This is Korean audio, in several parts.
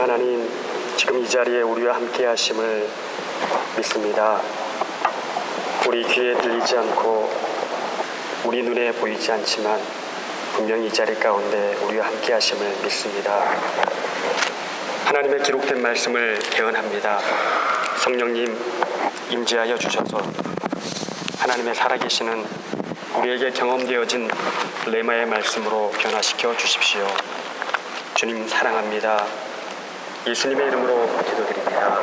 하나님, 지금 이 자리에 우리와 함께 하심을 믿습니다. 우리 귀에 들리지 않고 우리 눈에 보이지 않지만 분명히 이 자리 가운데 우리와 함께 하심을 믿습니다. 하나님의 기록된 말씀을 개헌합니다. 성령님 임재하여 주셔서 하나님의 살아계시는 우리에게 경험되어진 레마의 말씀으로 변화시켜 주십시오. 주님 사랑합니다. 예수님의 이름으로 기도드립니다.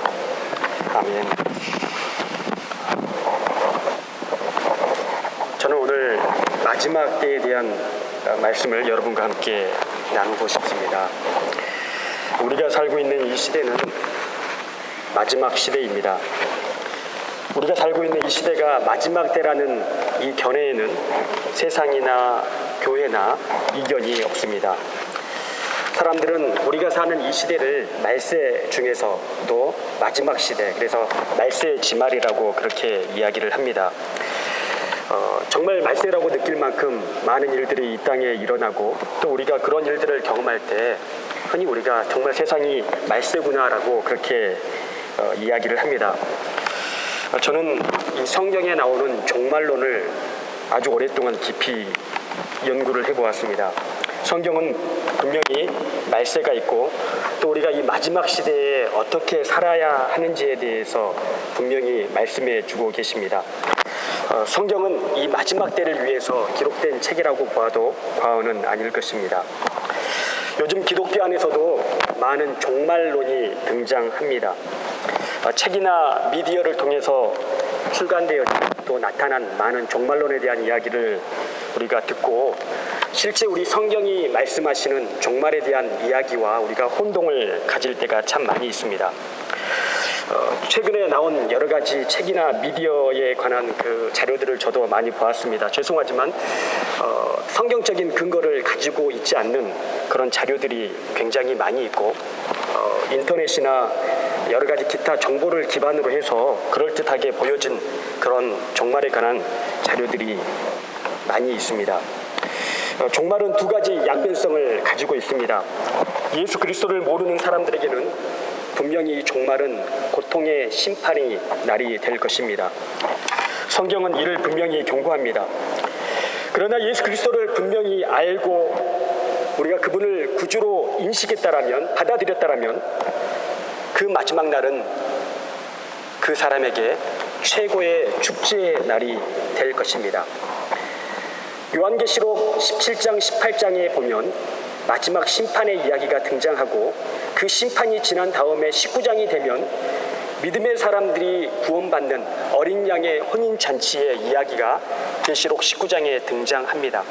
아멘. 저는 오늘 마지막 때에 대한 말씀을 여러분과 함께 나누고 싶습니다. 우리가 살고 있는 이 시대는 마지막 시대입니다. 우리가 살고 있는 이 시대가 마지막 때라는 이 견해에는 세상이나 교회나 이견이 없습니다. 사람들은 우리가 사는 이 시대를 말세 중에서 또 마지막 시대, 그래서 말세의 지말이라고 그렇게 이야기를 합니다. 정말 말세라고 느낄 만큼 많은 일들이 이 땅에 일어나고 또 우리가 그런 일들을 경험할 때 흔히 우리가 정말 세상이 말세구나라고 그렇게 이야기를 합니다. 저는 이 성경에 나오는 종말론을 아주 오랫동안 깊이 연구를 해보았습니다. 성경은 분명히 말세가 있고 또 우리가 이 마지막 시대에 어떻게 살아야 하는지에 대해서 분명히 말씀해 주고 계십니다. 성경은 이 마지막 때를 위해서 기록된 책이라고 봐도 과언은 아닐 것입니다. 요즘 기독교 안에서도 많은 종말론이 등장합니다. 책이나 미디어를 통해서 출간되어 또 나타난 많은 종말론에 대한 이야기를 우리가 듣고 실제 우리 성경이 말씀하시는 종말에 대한 이야기와 우리가 혼동을 가질 때가 참 많이 있습니다. 최근에 나온 여러 가지 책이나 미디어에 관한 그 자료들을 저도 많이 보았습니다. 죄송하지만 성경적인 근거를 가지고 있지 않는 그런 자료들이 굉장히 많이 있고 인터넷이나 여러 가지 기타 정보를 기반으로 해서 그럴듯하게 보여진 그런 종말에 관한 자료들이 많이 있습니다. 종말은 두 가지 양면성을 가지고 있습니다. 예수 그리스도를 모르는 사람들에게는 분명히 종말은 고통의 심판의 날이 될 것입니다. 성경은 이를 분명히 경고합니다. 그러나 예수 그리스도를 분명히 알고 우리가 그분을 구주로 인식했다라면, 받아들였다라면 그 마지막 날은 그 사람에게 최고의 축제의 날이 될 것입니다. 요한계시록 17장, 18장에 보면 마지막 심판의 이야기가 등장하고 그 심판이 지난 다음에 19장이 되면 믿음의 사람들이 구원받는 어린 양의 혼인잔치의 이야기가 계시록 19장에 등장합니다.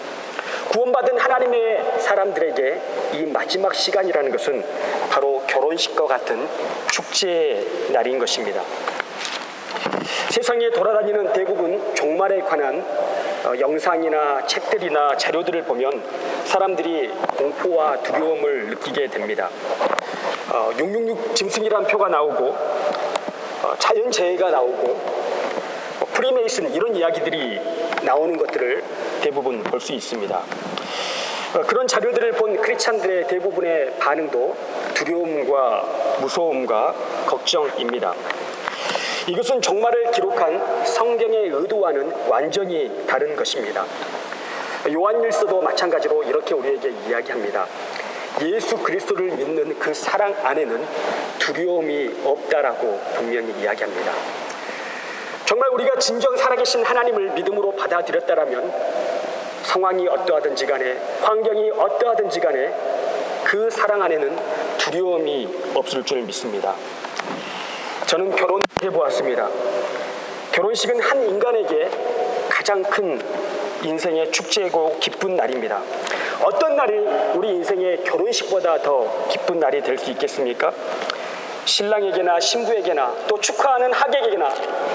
구원받은 하나님의 사람들에게 이 마지막 시간이라는 것은 바로 결혼식과 같은 축제의 날인 것입니다. 세상에 돌아다니는 대부분 종말에 관한 영상이나 책들이나 자료들을 보면 사람들이 공포와 두려움을 느끼게 됩니다. 666 짐승이라는 표가 나오고 자연재해가 나오고 프리메이슨 이런 이야기들이 나오는 것들을 대부분 볼 수 있습니다. 그런 자료들을 본 크리스찬들의 대부분의 반응도 두려움과 무서움과 걱정입니다. 이것은 종말을 기록한 성경의 의도와는 완전히 다른 것입니다. 요한일서도 마찬가지로 이렇게 우리에게 이야기합니다. 예수 그리스도를 믿는 그 사랑 안에는 두려움이 없다라고 분명히 이야기합니다. 정말 우리가 진정 살아계신 하나님을 믿음으로 받아들였다라면 상황이 어떠하든지 간에 환경이 어떠하든지 간에 그 사랑 안에는 두려움이 없을 줄 믿습니다. 저는 결혼해보았습니다. 결혼식은 한 인간에게 가장 큰 인생의 축제고 기쁜 날입니다. 어떤 날이 우리 인생의 결혼식보다 더 기쁜 날이 될 수 있겠습니까? 신랑에게나 신부에게나 또 축하하는 하객에게나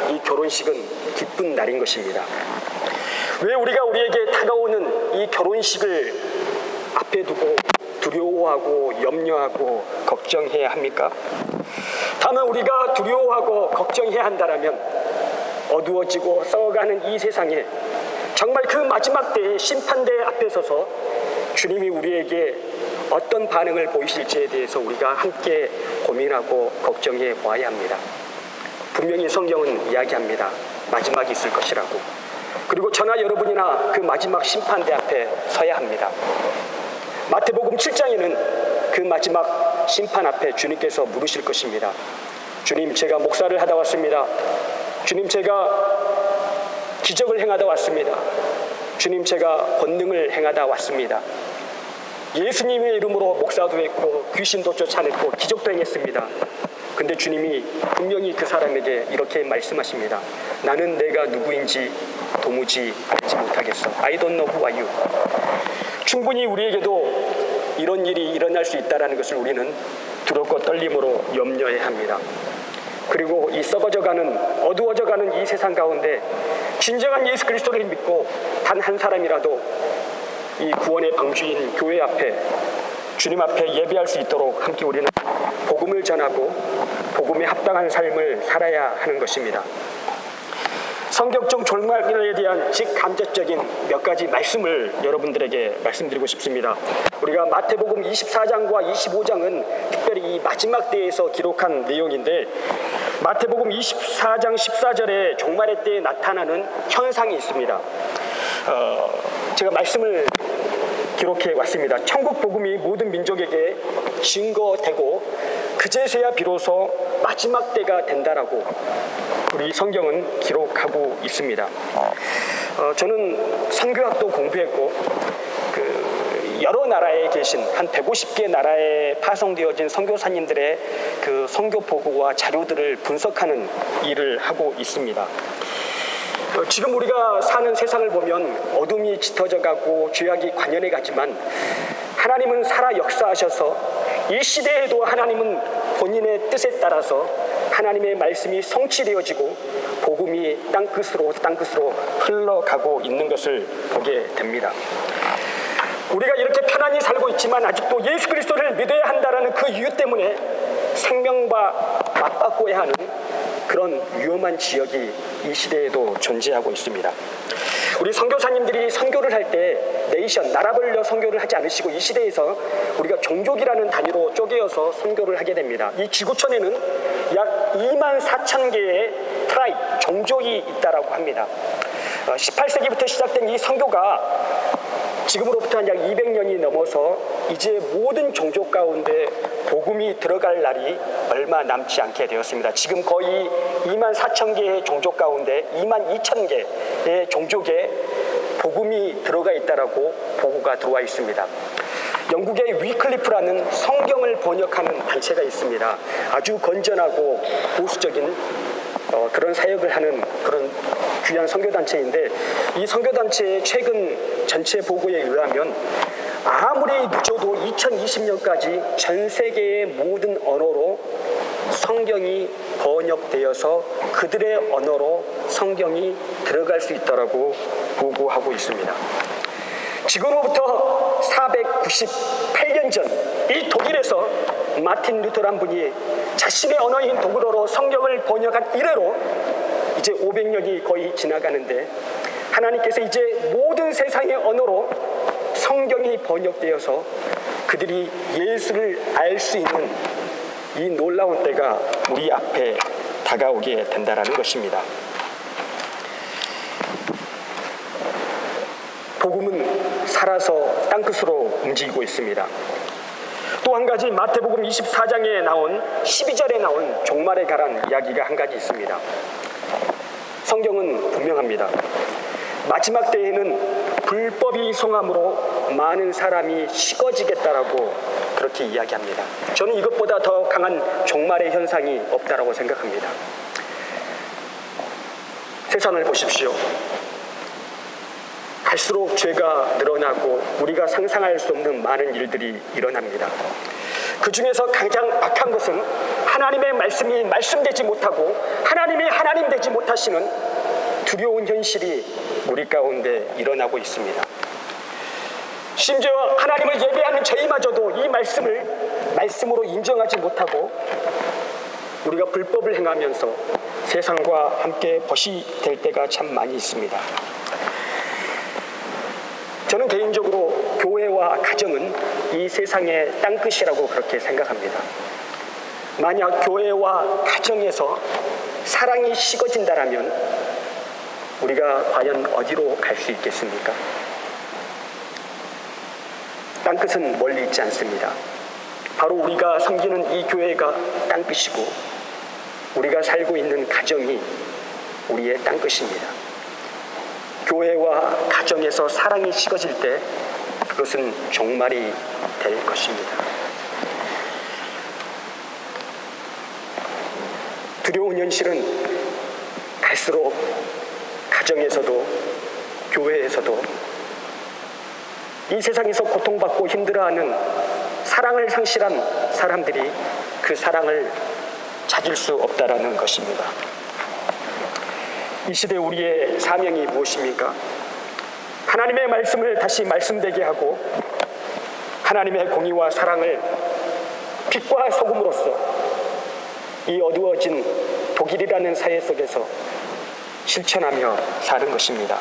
이 결혼식은 기쁜 날인 것입니다. 왜 우리가 우리에게 다가오는 이 결혼식을 앞에 두고 두려워하고 염려하고 걱정해야 합니까? 다만 우리가 두려워하고 걱정해야 한다면 어두워지고 썩어가는 이 세상에 정말 그 마지막 때의 심판대 앞에 서서 주님이 우리에게 어떤 반응을 보이실지에 대해서 우리가 함께 고민하고 걱정해 보아야 합니다. 분명히 성경은 이야기합니다. 마지막이 있을 것이라고. 그리고 저나 여러분이나 그 마지막 심판대 앞에 서야 합니다. 마태복음 7장에는 그 마지막 심판 앞에 주님께서 물으실 것입니다. 주님, 제가 목사를 하다 왔습니다. 주님, 제가 기적을 행하다 왔습니다. 주님, 제가 권능을 행하다 왔습니다. 예수님의 이름으로 목사도 했고 귀신도 쫓아냈고 기적도 행했습니다. 근데 주님이 분명히 그 사람에게 이렇게 말씀하십니다. 나는 내가 누구인지 도무지 알지 못하겠어. I don't know who are you. 충분히 우리에게도 이런 일이 일어날 수 있다는 것을 우리는 두렵고 떨림으로 염려해야 합니다. 그리고 이 썩어져가는, 어두워져가는 이 세상 가운데 진정한 예수 그리스도를 믿고 단 한 사람이라도 이 구원의 방주인 교회 앞에, 주님 앞에 예배할 수 있도록 함께 우리는 복음을 전하고 복음에 합당한 삶을 살아야 하는 것입니다. 성경적 종말에 대한 직간접적인 몇 가지 말씀을 여러분들에게 말씀드리고 싶습니다. 우리가 마태복음 24장과 25장은 특별히 이 마지막 때에서 기록한 내용인데, 마태복음 24장 14절에 종말의 때에 나타나는 현상이 있습니다. 제가 말씀을 기록해 왔습니다. 천국 복음이 모든 민족에게 증거되고 그제서야 비로소 마지막 때가 된다라고 우리 성경은 기록하고 있습니다. 저는 선교학도 공부했고 여러 나라에 계신 한 150개 나라에 파송되어진 선교사님들의 그 선교 보고와 자료들을 분석하는 일을 하고 있습니다. 지금 우리가 사는 세상을 보면 어둠이 짙어져 가고 죄악이 관연해 가지만 하나님은 살아 역사하셔서 이 시대에도 하나님은 본인의 뜻에 따라서 하나님의 말씀이 성취되어지고 복음이 땅끝으로 흘러가고 있는 것을 보게 됩니다. 우리가 이렇게 편안히 살고 있지만 아직도 예수 그리스도를 믿어야 한다는 그 이유 때문에 생명과 맞바꿔야 하는 그런 위험한 지역이 이 시대에도 존재하고 있습니다. 우리 선교사님들이 선교를 할 때 네이션, 나라별로 선교를 하지 않으시고 이 시대에서 우리가 종족이라는 단위로 쪼개어서 선교를 하게 됩니다. 이 지구촌에는 약 2만 4천 개의 트라이브, 종족이 있다라고 합니다. 18세기부터 시작된 이 선교가 지금으로부터 약 200년이 넘어서 이제 모든 종족 가운데 복음이 들어갈 날이 얼마 남지 않게 되었습니다. 지금 거의 2만 4천 개의 종족 가운데 2만 2천 개의 종족에 복음이 들어가 있다라고 보고가 들어와 있습니다. 영국의 위클리프라는 성경을 번역하는 단체가 있습니다. 아주 건전하고 보수적인 그런 사역을 하는 그런 귀한 선교단체인데, 이 선교단체의 최근 전체 보고에 의하면 아무리 늦어도 2020년까지 전 세계의 모든 언어로 성경이 번역되어서 그들의 언어로 성경이 들어갈 수 있다라고 보고하고 있습니다. 지금으로부터 498년 전 이 독일에서 마틴 루터란 분이 자신의 언어인 독일어로 성경을 번역한 이래로 이제 500년이 거의 지나가는데, 하나님께서 이제 모든 세상의 언어로 성경이 번역되어서 그들이 예수를 알 수 있는 이 놀라운 때가 우리 앞에 다가오게 된다는 것입니다. 복음은 살아서 땅끝으로 움직이고 있습니다. 또 한 가지 마태복음 24장에 나온 12절에 나온 종말에 관한 이야기가 한 가지 있습니다. 성경은 분명합니다. 마지막 때에는 불법이 성함으로 많은 사람이 식어지겠다라고 그렇게 이야기합니다. 저는 이것보다 더 강한 종말의 현상이 없다라고 생각합니다. 세상을 보십시오. 갈수록 죄가 늘어나고 우리가 상상할 수 없는 많은 일들이 일어납니다. 그 중에서 가장 악한 것은 하나님의 말씀이 말씀되지 못하고 하나님이 하나님 되지 못하시는 두려운 현실이 우리 가운데 일어나고 있습니다. 심지어 하나님을 예배하는 저희마저도 이 말씀으로 인정하지 못하고 우리가 불법을 행하면서 세상과 함께 벗이 될 때가 참 많이 있습니다. 저는 개인적으로 교회와 가정은 이 세상의 땅끝이라고 그렇게 생각합니다. 만약 교회와 가정에서 사랑이 식어진다라면 우리가 과연 어디로 갈 수 있겠습니까? 땅끝은 멀리 있지 않습니다. 바로 우리가 섬기는 이 교회가 땅끝이고 우리가 살고 있는 가정이 우리의 땅끝입니다. 교회와 가정에서 사랑이 식어질 때 그것은 종말이 될 것입니다. 두려운 현실은 갈수록 가정에서도 교회에서도 이 세상에서 고통받고 힘들어하는 사랑을 상실한 사람들이 그 사랑을 찾을 수 없다라는 것입니다. 이 시대 우리의 사명이 무엇입니까? 하나님의 말씀을 다시 말씀되게 하고 하나님의 공의와 사랑을 빛과 소금으로써 이 어두워진 독일이라는 사회 속에서 실천하며 사는 것입니다.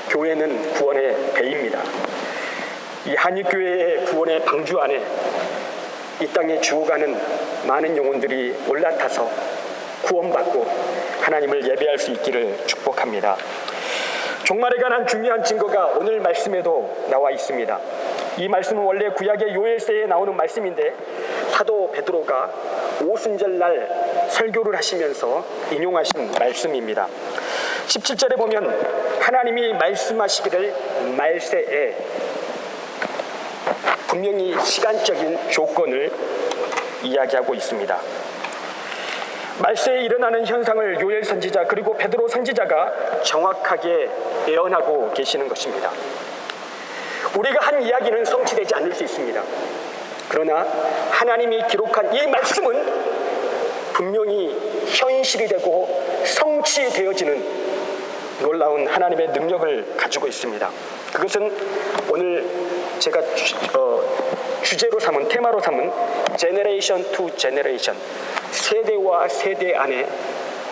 교회는 구원의 배입니다. 이 한익교회의 구원의 방주 안에 이 땅에 죽어가는 많은 영혼들이 올라타서 구원받고 하나님을 예배할 수 있기를 축복합니다. 종말에 관한 중요한 증거가 오늘 말씀에도 나와 있습니다. 이 말씀은 원래 구약의 요엘서에 나오는 말씀인데 사도 베드로가 오순절날 설교를 하시면서 인용하신 말씀입니다. 17절에 보면 하나님이 말씀하시기를 말세에 분명히 시간적인 조건을 이야기하고 있습니다. 말세에 일어나는 현상을 요엘 선지자 그리고 베드로 선지자가 정확하게 예언하고 계시는 것입니다. 우리가 한 이야기는 성취되지 않을 수 있습니다. 그러나 하나님이 기록한 이 말씀은 분명히 현실이 되고 성취되어지는 놀라운 하나님의 능력을 가지고 있습니다. 그것은 오늘 제가 주제로 삼은 테마로 삼은 제너레이션 투 제너레이션, 세대와 세대 안에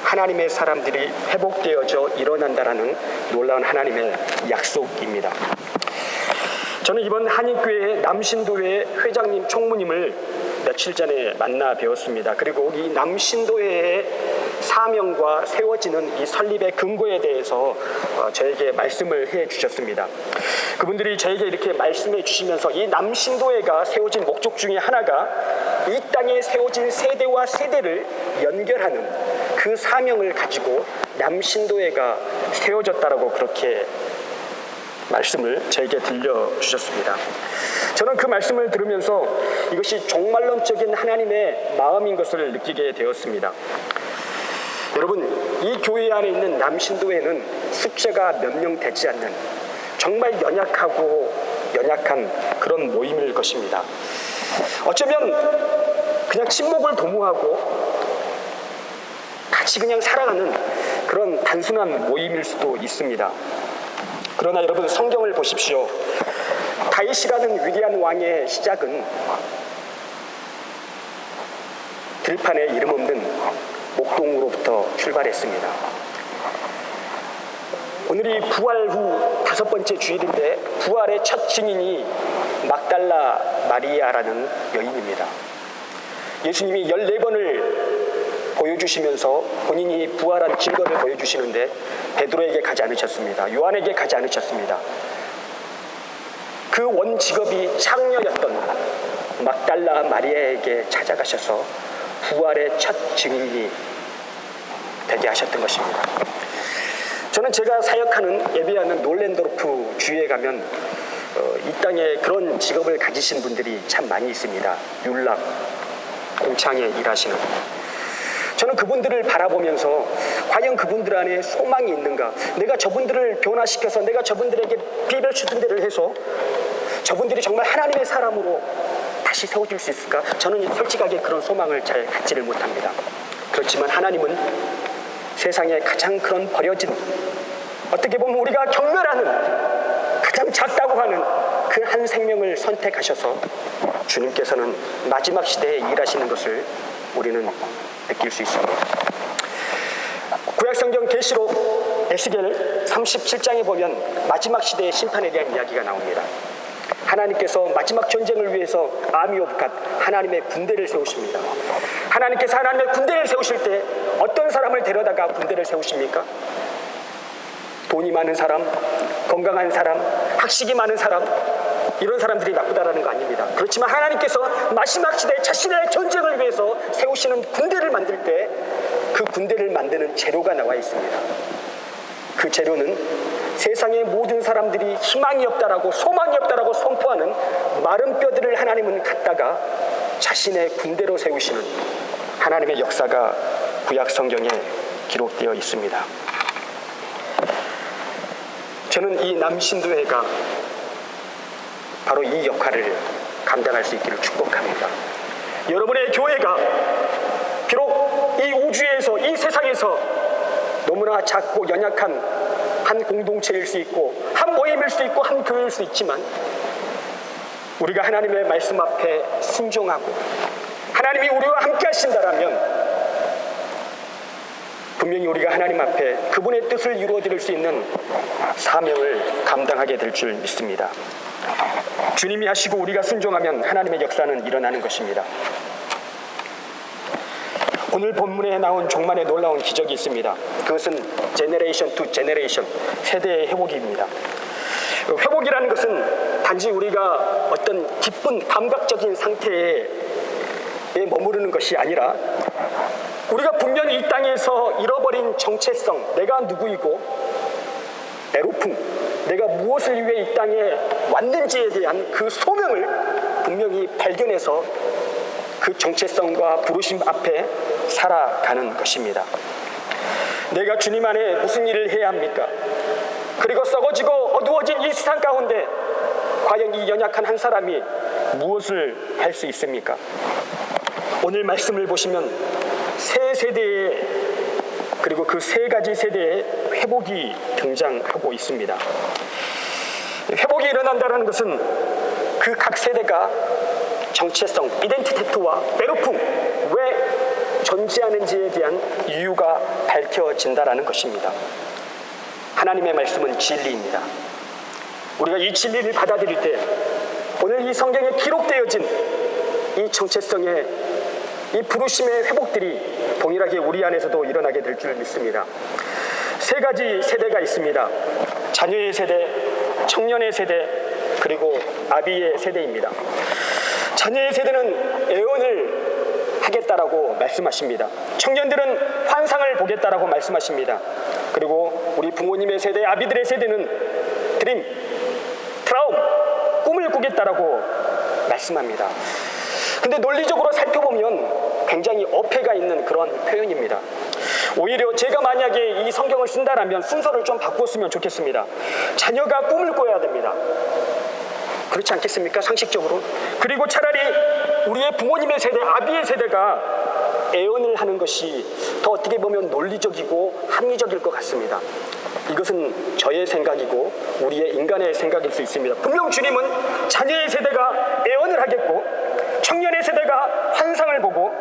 하나님의 사람들이 회복되어져 일어난다라는 놀라운 하나님의 약속입니다. 저는 이번 한익교회 남신도회 회장님 총무님을 며칠 전에 만나 뵈었습니다. 그리고 이 남신도회의 사명과 세워지는 이 설립의 근거에 대해서 저에게 말씀을 해 주셨습니다. 그분들이 저에게 이렇게 말씀해 주시면서 이 남신도회가 세워진 목적 중에 하나가 이 땅에 세워진 세대와 세대를 연결하는 그 사명을 가지고 남신도회가 세워졌다라고 그렇게 말씀을 저에게 들려주셨습니다. 저는 그 말씀을 들으면서 이것이 종말론적인 하나님의 마음인 것을 느끼게 되었습니다. 여러분, 이 교회 안에 있는 남신도회는 숫자가 몇 명 되지 않는 정말 연약한 그런 모임일 것입니다. 어쩌면 그냥 친목을 도모하고 같이 그냥 살아가는 그런 단순한 모임일 수도 있습니다. 그러나 여러분, 성경을 보십시오. 다윗이라는 위대한 왕의 시작은 들판에 이름 없는 목동으로부터 출발했습니다. 오늘이 부활 후 5번째 주일인데 부활의 첫 증인이 막달라 마리아라는 여인입니다. 예수님이 14번을 보여주시면서 본인이 부활한 증거를 보여주시는데 베드로에게 가지 않으셨습니다. 요한에게 가지 않으셨습니다. 그 원 직업이 창녀였던 막달라 마리아에게 찾아가셔서 부활의 첫 증인이 되게 하셨던 것입니다. 저는 제가 사역하는 예배하는 놀랜도르프 주에 가면 이 땅에 그런 직업을 가지신 분들이 참 많이 있습니다. 율락, 공창에 일하시는. 저는 그분들을 바라보면서 과연 그분들 안에 소망이 있는가, 내가 저분들을 변화시켜서 내가 저분들에게 비별 슈튼데를 해서 저분들이 정말 하나님의 사람으로 다시 세워질 수 있을까? 저는 솔직하게 그런 소망을 잘 갖지를 못합니다. 그렇지만 하나님은 세상에 가장 그런 버려진, 어떻게 보면 우리가 경멸하는, 가장 작다고 하는 그 한 생명을 선택하셔서 주님께서는 마지막 시대에 일하시는 것을 우리는 느낄 수 있습니다. 구약성경 계시록 에스겔 37장에 보면 마지막 시대의 심판에 대한 이야기가 나옵니다. 하나님께서 마지막 전쟁을 위해서 아미 오브 갓, 하나님의 군대를 세우십니다. 하나님께서 하나님의 군대를 세우실 때 어떤 사람을 데려다가 군대를 세우십니까? 돈이 많은 사람, 건강한 사람, 학식이 많은 사람, 이런 사람들이 나쁘다라는 거 아닙니다. 그렇지만 하나님께서 마지막 시대 자신의 전쟁을 위해서 세우시는 군대를 만들 때 그 군대를 만드는 재료가 나와 있습니다. 그 재료는 세상의 모든 사람들이 희망이 없다라고 소망이 없다라고 선포하는 마른 뼈들을 하나님은 갖다가 자신의 군대로 세우시는 하나님의 역사가 구약 성경에 기록되어 있습니다. 저는 이 남신도회가 바로 이 역할을 감당할 수 있기를 축복합니다. 여러분의 교회가 비록 이 우주에서, 이 세상에서 너무나 작고 연약한 한 공동체일 수 있고 한 모임일 수 있고 한 교회일 수 있지만 우리가 하나님의 말씀 앞에 순종하고 하나님이 우리와 함께 하신다라면 분명히 우리가 하나님 앞에 그분의 뜻을 이루어드릴 수 있는 사명을 감당하게 될 줄 믿습니다. 주님이 하시고 우리가 순종하면 하나님의 역사는 일어나는 것입니다. 오늘 본문에 나온 종말의 놀라운 기적이 있습니다. 그것은 제너레이션 투 제너레이션, 세대의 회복입니다. 회복이라는 것은 단지 우리가 어떤 기쁜 감각적인 상태에 머무르는 것이 아니라 우리가 분명히 이 땅에서 잃어버린 정체성, 내가 누구이고 에로풍, 내가 무엇을 위해 이 땅에 왔는지에 대한 그 소명을 분명히 발견해서 그 정체성과 부르심 앞에 살아가는 것입니다. 내가 주님 안에 무슨 일을 해야 합니까? 그리고 썩어지고 어두워진 이 세상 가운데 과연 이 연약한 한 사람이 무엇을 할 수 있습니까? 오늘 말씀을 보시면 세 세대의, 그리고 그 세 가지 세대의 회복이 등장하고 있습니다. 회복이 일어난다는 것은 그 각 세대가 정체성, 이덴티티와 에로풍, 왜 존재하는지에 대한 이유가 밝혀진다라는 것입니다. 하나님의 말씀은 진리입니다. 우리가 이 진리를 받아들일 때 오늘 이 성경에 기록되어진 이 정체성의, 이 부르심의 회복들이 동일하게 우리 안에서도 일어나게 될 줄 믿습니다. 세 가지 세대가 있습니다. 자녀의 세대, 청년의 세대, 그리고 아비의 세대입니다. 자녀의 세대는 애언을 하겠다라고 말씀하십니다. 청년들은 환상을 보겠다라고 말씀하십니다. 그리고 우리 부모님의 세대, 아비들의 세대는 드림, 트라움, 꿈을 꾸겠다라고 말씀합니다. 근데 논리적으로 살펴보면 굉장히 어폐가 있는 그런 표현입니다. 오히려 제가 만약에 이 성경을 쓴다라면 순서를 좀 바꿨으면 좋겠습니다. 자녀가 꿈을 꿔야 됩니다. 그렇지 않겠습니까? 상식적으로. 그리고 차라리 우리의 부모님의 세대, 아비의 세대가 애언을 하는 것이 더 어떻게 보면 논리적이고 합리적일 것 같습니다. 이것은 저의 생각이고 우리의 인간의 생각일 수 있습니다. 분명 주님은 자녀의 세대가 애언을 하겠고 청년의 세대가 환상을 보고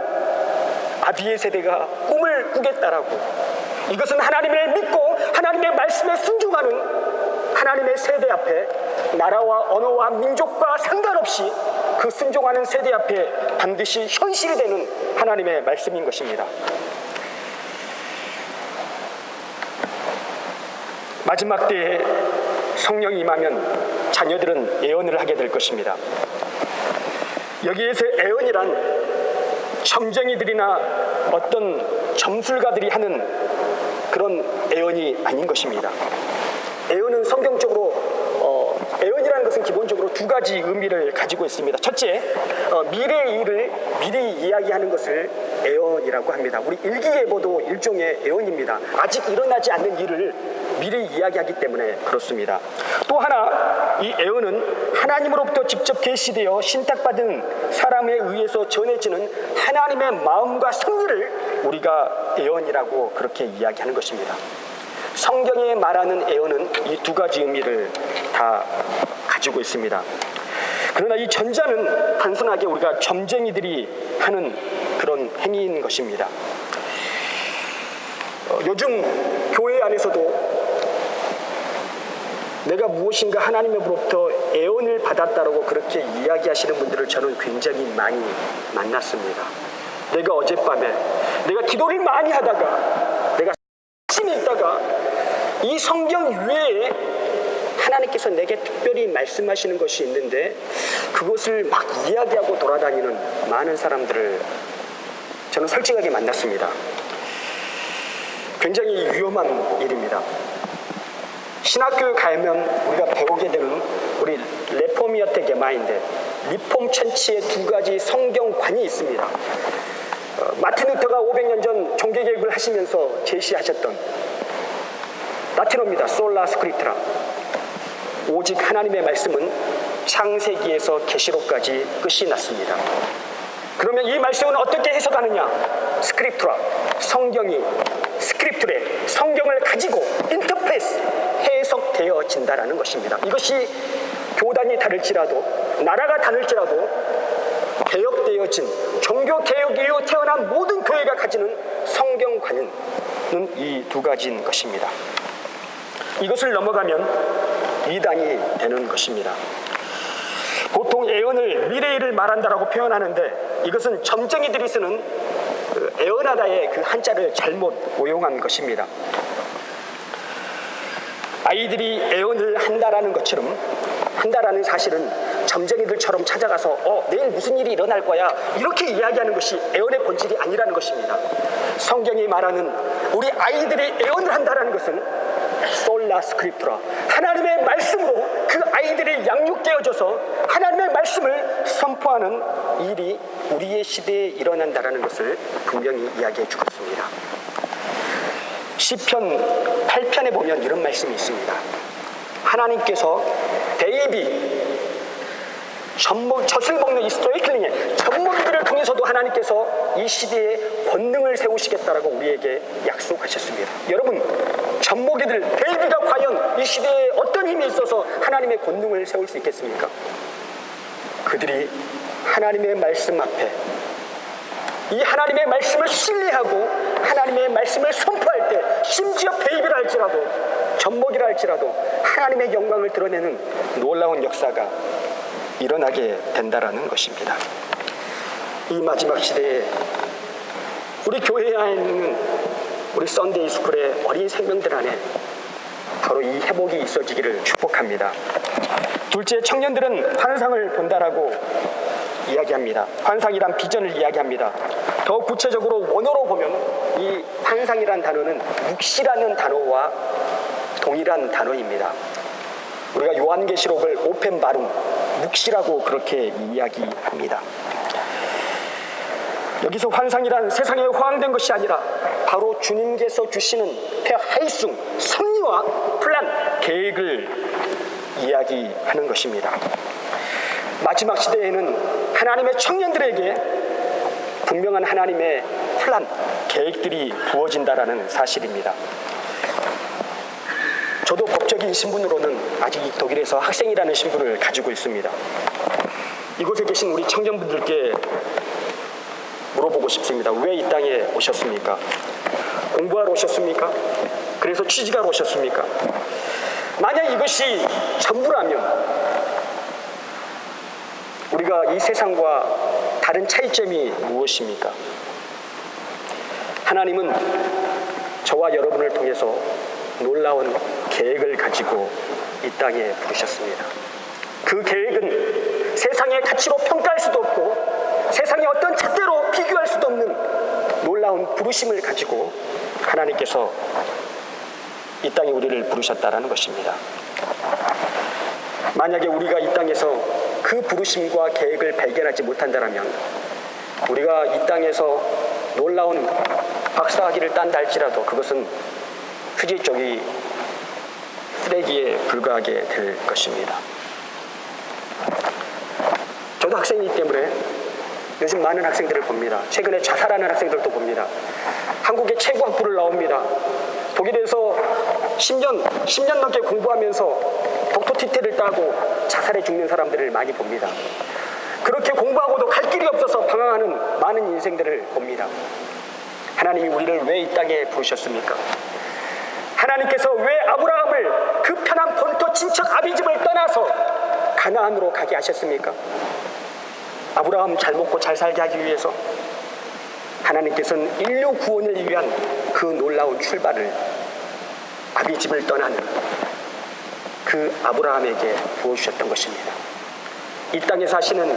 아비의 세대가 꿈을 꾸겠다라고, 이것은 하나님을 믿고 하나님의 말씀에 순종하는 하나님의 세대 앞에 나라와 언어와 민족과 상관없이 그 순종하는 세대 앞에 반드시 현실이 되는 하나님의 말씀인 것입니다. 마지막 때에 성령이 임하면 자녀들은 예언을 하게 될 것입니다. 여기에서 예언이란 점쟁이들이나 어떤 점술가들이 하는 그런 예언이 아닌 것입니다. 예언은 성경적으로 예언이라는 것은 기본적으로 두 가지 의미를 가지고 있습니다. 첫째, 미래의 일을 미리 이야기하는 것을 예언이라고 합니다. 우리 일기예보도 일종의 예언입니다. 아직 일어나지 않는 일을 미리 이야기하기 때문에 그렇습니다. 또 하나, 이 예언은 하나님으로부터 직접 계시되어 신탁받은 사람에 의해서 전해지는 하나님의 마음과 섭리를 우리가 예언이라고 그렇게 이야기하는 것입니다. 성경에 말하는 예언은 이 두 가지 의미를 다 가지고 있습니다. 그러나 이 전자는 단순하게 우리가 점쟁이들이 하는 그런 행위인 것입니다. 요즘 교회 안에서도 내가 무엇인가 하나님으로부터 애원을 받았다라고 그렇게 이야기하시는 분들을 저는 굉장히 많이 만났습니다. 내가 어젯밤에 내가 기도를 많이 하다가 내가 심히 있다가 이 성경 외에 하나님께서 내게 특별히 말씀하시는 것이 있는데 그것을 막 이야기하고 돌아다니는 많은 사람들을 저는 솔직하게 만났습니다. 굉장히 위험한 일입니다. 신학교에 가면 우리가 배우게 되는 우리 레포미아테 게마인데 리폼 천치의 두 가지 성경관이 있습니다. 마틴 루터가 500년 전 종교개혁을 하시면서 제시하셨던 라틴어입니다. 솔라 스크립트라. 오직 하나님의 말씀은 창세기에서 계시록까지 끝이 났습니다. 그러면 이 말씀은 어떻게 해석하느냐? 스크립트라, 성경이 스크립트레, 성경을 가지고 인터프레스, 해석되어진다라는 것입니다. 이것이 교단이 다를지라도 나라가 다를지라도 개혁되어진 종교개혁 이후 태어난 모든 교회가 가지는 성경관은 이 두 가지인 것입니다. 이것을 넘어가면 이단이 되는 것입니다. 보통 애언을 미래일을 말한다라고 표현하는데 이것은 점쟁이들이 쓰는 애언하다의 그 한자를 잘못 오용한 것입니다. 아이들이 애언을 한다라는 것처럼 한다라는 사실은 점쟁이들처럼 찾아가서 내일 무슨 일이 일어날 거야 이렇게 이야기하는 것이 애언의 본질이 아니라는 것입니다. 성경이 말하는 우리 아이들이 애언을 한다라는 것은 솔라 스크립트라, 하나님의 말씀으로 그 아이들이 양육되어져서 하나님의 말씀을 선포하는 일이 우리의 시대에 일어난다라는 것을 분명히 이야기해 주고 있습니다. 시편 8편에 보면 이런 말씀이 있습니다. 하나님께서 데이비 젖을 먹는 이 스토이클링의 젖먹이들을 통해서도 하나님께서 이 시대에 권능을 세우시겠다라고 우리에게 약속하셨습니다. 여러분, 젖먹이들 데이비가 과연 이 시대에 어떤 힘이 있어서 하나님의 권능을 세울 수 있겠습니까? 그들이 하나님의 말씀 앞에 이 하나님의 말씀을 신뢰하고 하나님의 말씀을 선포할 때 심지어 베이비라 할지라도 젖먹이라 할지라도 하나님의 영광을 드러내는 놀라운 역사가 일어나게 된다라는 것입니다. 이 마지막 시대에 우리 교회 안에 있는 우리 썬데이 스쿨의 어린 생명들 안에 바로 이 회복이 있어지기를 축복합니다. 둘째, 청년들은 환상을 본다라고 이야기합니다. 환상이란 비전을 이야기합니다. 더 구체적으로 원어로 보면 이 환상이란 단어는 묵시라는 단어와 동일한 단어입니다. 우리가 요한계시록을 오펜바룸, 묵시라고 그렇게 이야기합니다. 여기서 환상이란 세상에 허황된 것이 아니라 바로 주님께서 주시는 대하이숭, 섭리와 플란, 계획을 이야기하는 것입니다. 마지막 시대에는 하나님의 청년들에게 분명한 하나님의 플란, 계획들이 부어진다라는 사실입니다. 저도 법적인 신분으로는 아직 독일에서 학생이라는 신분을 가지고 있습니다. 이곳에 계신 우리 청년분들께 물어보고 싶습니다. 왜 이 땅에 오셨습니까? 공부하러 오셨습니까? 그래서 취직하러 오셨습니까? 만약 이것이 전부라면 우리가 이 세상과 다른 차이점이 무엇입니까? 하나님은 저와 여러분을 통해서 놀라운 계획을 가지고 이 땅에 부르셨습니다. 그 계획은 세상의 가치로 평가할 수도 없고 세상의 어떤 잣대로 비교할 수도 없는 놀라운 부르심을 가지고 하나님께서 이 땅에 우리를 부르셨다라는 것입니다. 만약에 우리가 이 땅에서 그 부르심과 계획을 발견하지 못한다면 우리가 이 땅에서 놀라운 박사학위를 딴다 할지라도 그것은 휴지 쪽이 쓰레기에 불과하게 될 것입니다. 저도 학생이기 때문에 요즘 많은 학생들을 봅니다. 최근에 자살하는 학생들도 봅니다. 한국의 최고 학부를 나옵니다. 독일에서 10년 넘게 공부하면서 독토 티텔을 따고 자살해 죽는 사람들을 많이 봅니다. 그렇게 공부하고도 갈 길이 없어서 방황하는 많은 인생들을 봅니다. 하나님이 우리를 왜 이 땅에 부르셨습니까? 하나님께서 왜 아브라함을 그 편한 본 본토 친척 아비집을 떠나서 가나안으로 가게 하셨습니까? 아브라함 잘 먹고 잘 살게 하기 위해서 하나님께서는 인류 구원을 위한 그 놀라운 출발을 아비집을 떠나는 그 아브라함에게 부어주셨던 것입니다. 이 땅에 사시는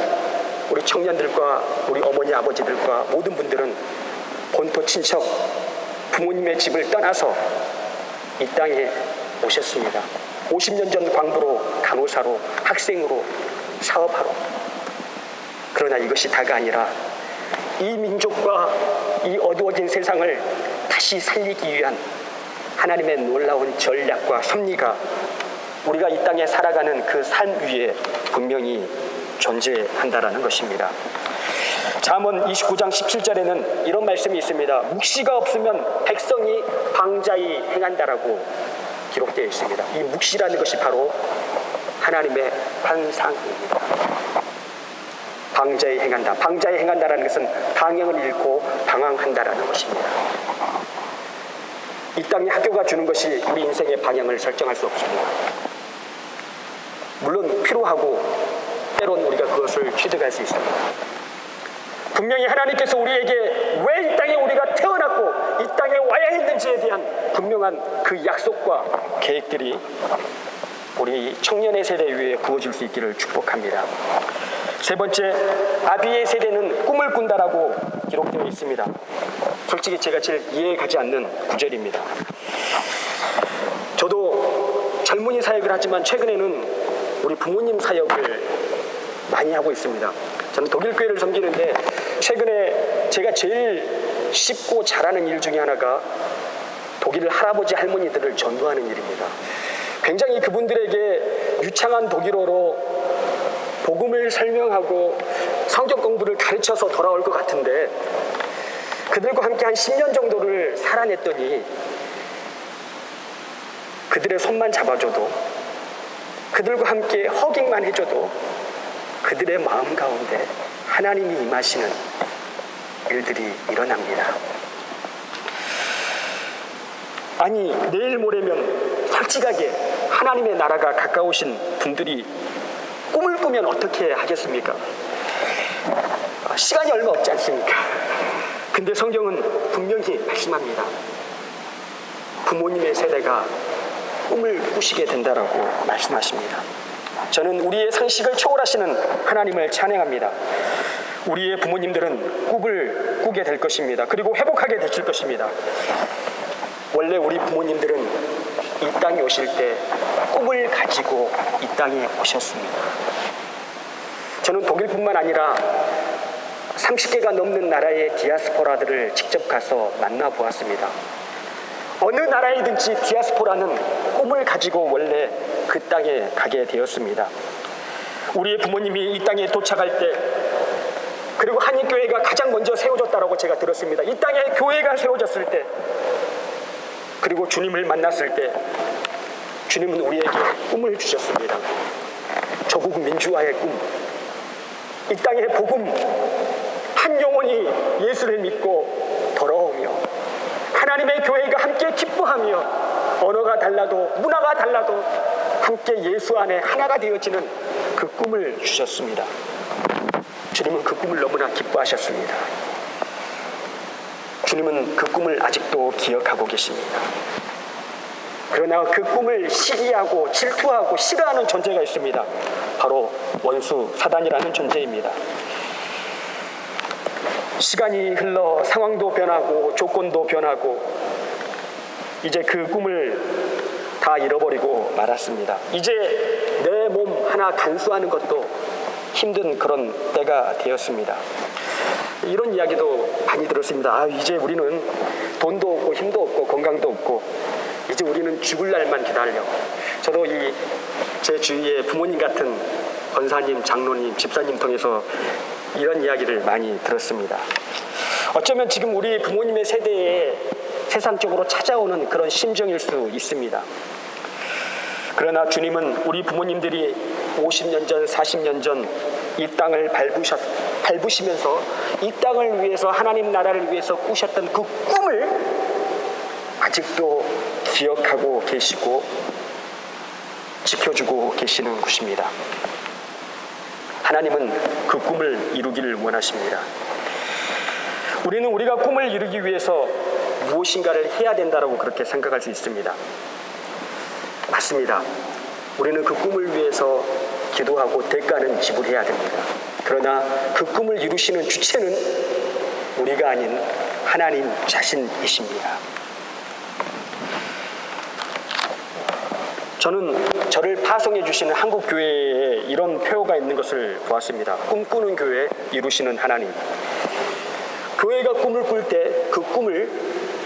우리 청년들과 우리 어머니 아버지들과 모든 분들은 본토 친척 부모님의 집을 떠나서 이 땅에 오셨습니다. 50년 전 광부로, 간호사로, 학생으로, 사업하러. 그러나 이것이 다가 아니라 이 민족과 이 어두워진 세상을 다시 살리기 위한 하나님의 놀라운 전략과 섭리가 우리가 이 땅에 살아가는 그 삶 위에 분명히 존재한다라는 것입니다. 잠언 29장 17절에는 이런 말씀이 있습니다. 묵시가 없으면 백성이 방자히 행한다라고 기록되어 있습니다. 이 묵시라는 것이 바로 하나님의 환상입니다. 방자히 행한다. 방자히 행한다라는 것은 방향을 잃고 방황한다라는 것입니다. 이 땅의 학교가 주는 것이 우리 인생의 방향을 설정할 수 없습니다. 물론 필요하고 때론 우리가 그것을 취득할 수 있습니다. 분명히 하나님께서 우리에게 왜 이 땅에 우리가 태어났고 이 땅에 와야 했는지에 대한 분명한 그 약속과 계획들이 우리 청년의 세대 위에 부어질 수 있기를 축복합니다. 세 번째, 아비의 세대는 꿈을 꾼다라고 기록되어 있습니다. 솔직히 제가 제일 이해가지 않는 구절입니다. 저도 젊은이 사역을 하지만 최근에는 우리 부모님 사역을 많이 하고 있습니다. 저는 독일교회를 섬기는데 최근에 제가 제일 쉽고 잘하는 일 중에 하나가 독일 할아버지 할머니들을 전도하는 일입니다. 굉장히 그분들에게 유창한 독일어로 복음을 설명하고 성경 공부를 가르쳐서 돌아올 것 같은데 그들과 함께 한 10년 정도를 살아냈더니 그들의 손만 잡아줘도 그들과 함께 허깅만 해줘도 그들의 마음 가운데 하나님이 임하시는 일들이 일어납니다. 아니 내일 모레면 솔직하게 하나님의 나라가 가까우신 분들이 꿈을 꾸면 어떻게 하겠습니까? 시간이 얼마 없지 않습니까? 근데 성경은 분명히 말씀합니다. 부모님의 세대가 꿈을 꾸시게 된다라고 말씀하십니다. 저는 우리의 상식을 초월하시는 하나님을 찬양합니다. 우리의 부모님들은 꿈을 꾸게 될 것입니다. 그리고 회복하게 되실 것입니다. 원래 우리 부모님들은 이 땅에 오실 때 꿈을 가지고 이 땅에 오셨습니다. 저는 독일뿐만 아니라 30개가 넘는 나라의 디아스포라들을 직접 가서 만나보았습니다. 어느 나라이든지 디아스포라는 꿈을 가지고 원래 그 땅에 가게 되었습니다. 우리의 부모님이 이 땅에 도착할 때 그리고 한인교회가 가장 먼저 세워졌다고 제가 들었습니다. 이 땅에 교회가 세워졌을 때 그리고 주님을 만났을 때 주님은 우리에게 꿈을 주셨습니다. 조국 민주화의 꿈, 이 땅의 복음, 한 영혼이 예수를 믿고 돌아오며 하나님의 교회가 함께 기뻐하며 언어가 달라도 문화가 달라도 함께 예수 안에 하나가 되어지는 그 꿈을 주셨습니다. 주님은 그 꿈을 너무나 기뻐하셨습니다. 주님은 그 꿈을 아직도 기억하고 계십니다. 그러나 그 꿈을 시기하고 질투하고 싫어하는 존재가 있습니다. 바로 원수 사단이라는 존재입니다. 시간이 흘러 상황도 변하고 조건도 변하고 이제 그 꿈을 다 잃어버리고 말았습니다. 이제 내 몸 하나 간수하는 것도 힘든 그런 때가 되었습니다. 이런 이야기도 많이 들었습니다. 이제 우리는 돈도 없고 힘도 없고 건강도 없고 이제 우리는 죽을 날만 기다려. 저도 제 주위에 부모님 같은 권사님, 장로님, 집사님 통해서 이런 이야기를 많이 들었습니다. 어쩌면 지금 우리 부모님의 세대에 세상적으로 찾아오는 그런 심정일 수 있습니다. 그러나 주님은 우리 부모님들이 50년 전, 40년 전 이 땅을 밟으시면서 이 땅을 위해서 하나님 나라를 위해서 꾸셨던 그 꿈을 아직도 기억하고 계시고 지켜주고 계시는 것입니다. 하나님은 그 꿈을 이루기를 원하십니다. 우리는 우리가 꿈을 이루기 위해서 무엇인가를 해야 된다고 그렇게 생각할 수 있습니다. 맞습니다. 우리는 그 꿈을 위해서 기도하고 대가는 지불해야 됩니다. 그러나 그 꿈을 이루시는 주체는 우리가 아닌 하나님 자신이십니다. 저는 저를 파송해 주시는 한국 교회에 이런 표어가 있는 것을 보았습니다. 꿈꾸는 교회, 이루시는 하나님. 교회가 꿈을 꿀 때 그 꿈을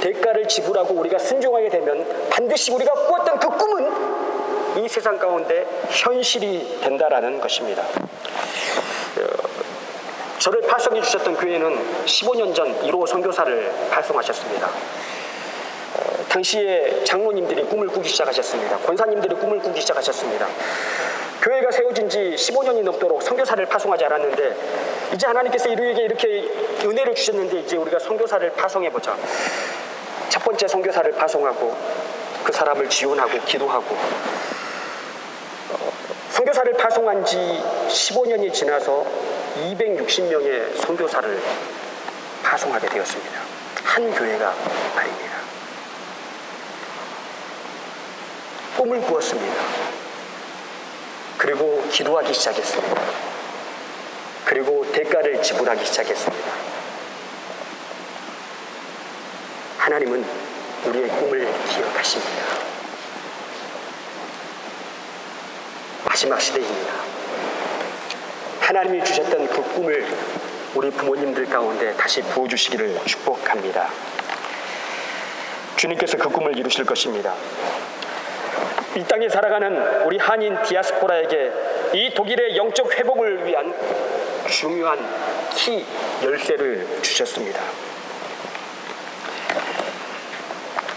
대가를 지불하고 우리가 순종하게 되면 반드시 우리가 꾸었던 그 꿈은 이 세상 가운데 현실이 된다라는 것입니다. 저를 파송해 주셨던 교회는 15년 전 1호 선교사를 파송하셨습니다. 당시에 장로님들이 꿈을 꾸기 시작하셨습니다. 권사님들이 꿈을 꾸기 시작하셨습니다. 교회가 세워진 지 15년이 넘도록 선교사를 파송하지 않았는데 이제 하나님께서 우리에게 이렇게 은혜를 주셨는데 이제 우리가 선교사를 파송해보자. 첫 번째 선교사를 파송하고 그 사람을 지원하고 기도하고 선교사를 파송한 지 15년이 지나서 260명의 선교사를 파송하게 되었습니다. 한 교회가 말입니다. 꿈을 꾸었습니다. 그리고 기도하기 시작했습니다. 그리고 대가를 지불하기 시작했습니다. 하나님은 우리의 꿈을 기억하십니다. 마지막 시대입니다. 하나님이 주셨던 그 꿈을 우리 부모님들 가운데 다시 부어주시기를 축복합니다. 주님께서 그 꿈을 이루실 것입니다. 이 땅에 살아가는 우리 한인 디아스포라에게 이 독일의 영적 회복을 위한 중요한 키 열쇠를 주셨습니다.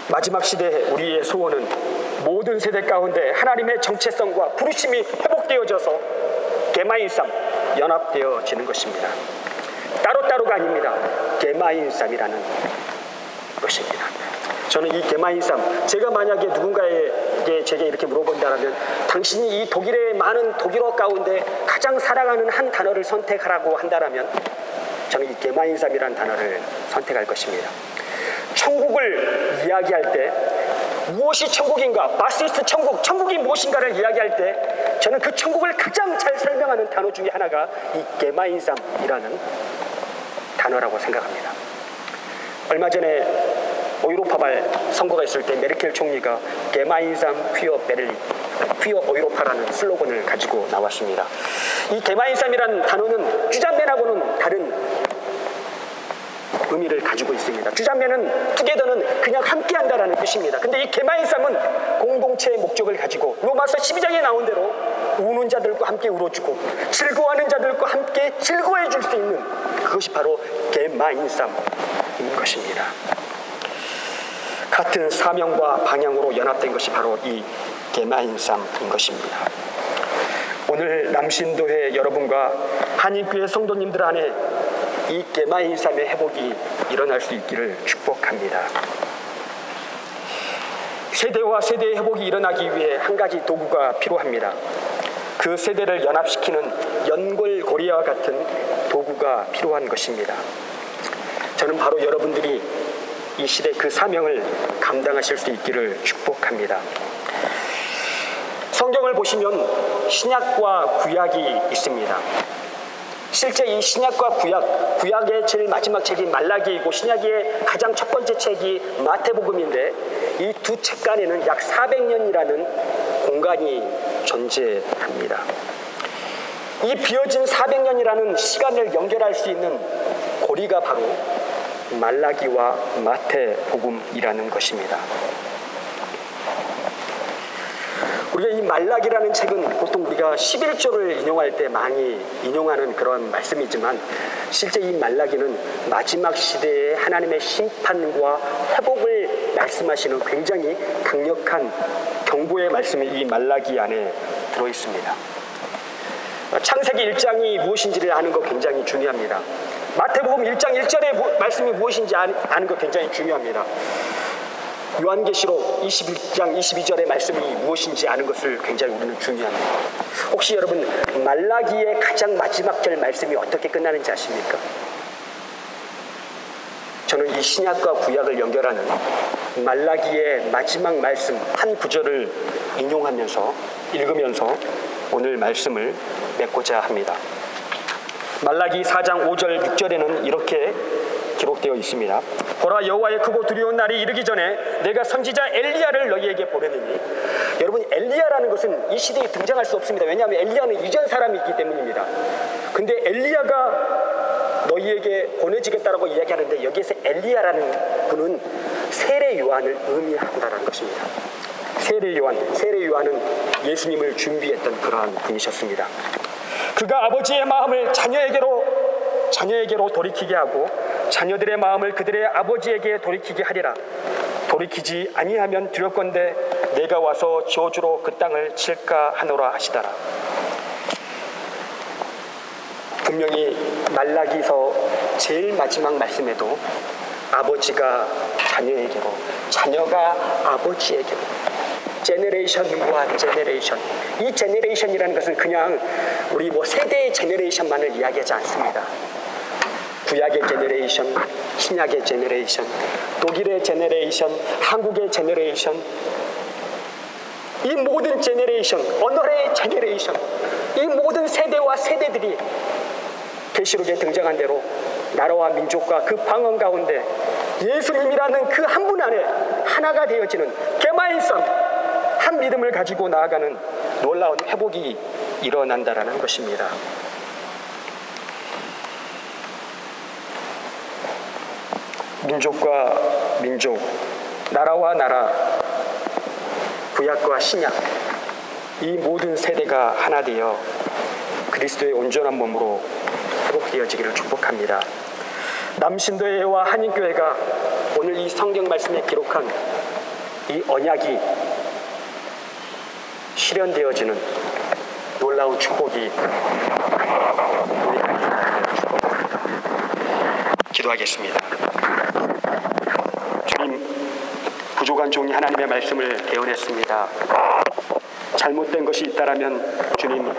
마지막 시대 우리의 소원은 모든 세대 가운데 하나님의 정체성과 부르심이 회복되어져서 게마인삼, 연합되어지는 것입니다. 따로따로가 아닙니다. 게마인삼이라는 것입니다. 저는 이 게마인삼, 제가 만약에 누군가에게 제게 이렇게 물어본다면 당신이 이 독일의 많은 독일어 가운데 가장 사랑하는 한 단어를 선택하라고 한다면 저는 이 게마인삼이라는 단어를 선택할 것입니다. 천국을 이야기할 때 무엇이 천국인가, 바시스트 천국, 천국이 무엇인가를 이야기할 때 저는 그 천국을 가장 잘 설명하는 단어 중에 하나가 이 게마인삼이라는 단어라고 생각합니다. 얼마 전에 오이로파발 선거가 있을 때 메르켈 총리가 게마인삼 퀴어 베를린, 퀴어 오이로파라는 슬로건을 가지고 나왔습니다. 이 게마인삼이라는 단어는 쭈잔맨하고는 다른 의미를 가지고 있습니다. 쭈잔맨은 투게더는 그냥 함께한다라는 뜻입니다. 근데 이 게마인삼은 공동체의 목적을 가지고 로마서 12장에 나온 대로 우는 자들과 함께 울어주고 즐거워하는 자들과 함께 즐거워해 줄 수 있는 그것이 바로 게마인삼인 것입니다. 같은 사명과 방향으로 연합된 것이 바로 이 게마인삼인 것입니다. 오늘 남신도회 여러분과 한인교회 성도님들 안에 이 게마인삼의 회복이 일어날 수 있기를 축복합니다. 세대와 세대의 회복이 일어나기 위해 한 가지 도구가 필요합니다. 그 세대를 연합시키는 연골고리와 같은 도구가 필요한 것입니다. 저는 바로 여러분들이 이 시대 그 사명을 감당하실 수 있기를 축복합니다. 성경을 보시면 신약과 구약이 있습니다. 실제 이 신약과 구약의 제일 마지막 책이 말라기이고 신약의 가장 첫 번째 책이 마태복음인데 이 두 책 간에는 약 400년이라는 공간이 존재합니다. 이 비어진 400년이라는 시간을 연결할 수 있는 고리가 바로 말라기와 마태복음이라는 것입니다. 우리가 이 말라기라는 책은 보통 우리가 11조를 인용할 때 많이 인용하는 그런 말씀이지만 실제 이 말라기는 마지막 시대의 하나님의 심판과 회복을 말씀하시는 굉장히 강력한 경고의 말씀이 이 말라기 안에 들어있습니다. 창세기 1장이 무엇인지를 아는 거 굉장히 중요합니다. 마태복음 1장 1절의 말씀이 무엇인지 아는 거 굉장히 중요합니다. 요한계시록 21장 22절의 말씀이 무엇인지 아는 것을 굉장히 우리는 중요합니다. 혹시 여러분 말라기의 가장 마지막 절 말씀이 어떻게 끝나는지 아십니까? 저는 이 신약과 구약을 연결하는 말라기의 마지막 말씀 한 구절을 인용하면서 읽으면서 오늘 말씀을 맺고자 합니다. 말라기 4장 5절 6절에는 이렇게 기록되어 있습니다. 보라, 여호와의 크고 두려운 날이 이르기 전에 내가 선지자 엘리야를 너희에게 보내느니. 여러분, 엘리야라는 것은 이 시대에 등장할 수 없습니다. 왜냐하면 엘리야는 이전 사람이기 때문입니다. 근데 엘리야가 너희에게 보내지겠다라고 이야기하는데 여기에서 엘리야라는 분은 세례 요한을 의미한다는 것입니다. 세례 요한은 예수님을 준비했던 그러한 분이셨습니다. 그가 아버지의 마음을 자녀에게로 돌이키게 하고 자녀들의 마음을 그들의 아버지에게 돌이키게 하리라. 돌이키지 아니하면 두렵건대 내가 와서 저주로 그 땅을 칠까 하노라 하시더라. 분명히 말라기서 제일 마지막 말씀에도 아버지가 자녀에게로, 자녀가 아버지에게로, 제너레이션과 제너레이션. 이 제너레이션이라는 것은 그냥 우리 세대의 제너레이션만을 이야기하지 않습니다. 구약의 제너레이션, 신약의 제너레이션, 독일의 제너레이션, 한국의 제너레이션, 이 모든 제너레이션, 언어의 제너레이션, 이 모든 세대와 세대들이 계시록에 등장한 대로 나라와 민족과 그 방언 가운데 예수님이라는 그 한 분 안에 하나가 되어지는 게마인성, 한 믿음을 가지고 나아가는 놀라운 회복이 일어난다라는 것입니다. 민족과 민족, 나라와 나라, 구약과 신약, 이 모든 세대가 하나 되어 그리스도의 온전한 몸으로 회복되어지기를 축복합니다. 남신도회와 한인교회가 오늘 이 성경 말씀에 기록한 이 언약이 실현되어지는 놀라운 축복이 우리에게 있다는 축복합니다. 기도하겠습니다. 주님, 부족한 종이 하나님의 말씀을 대언했습니다. 잘못된 것이 있다라면 주님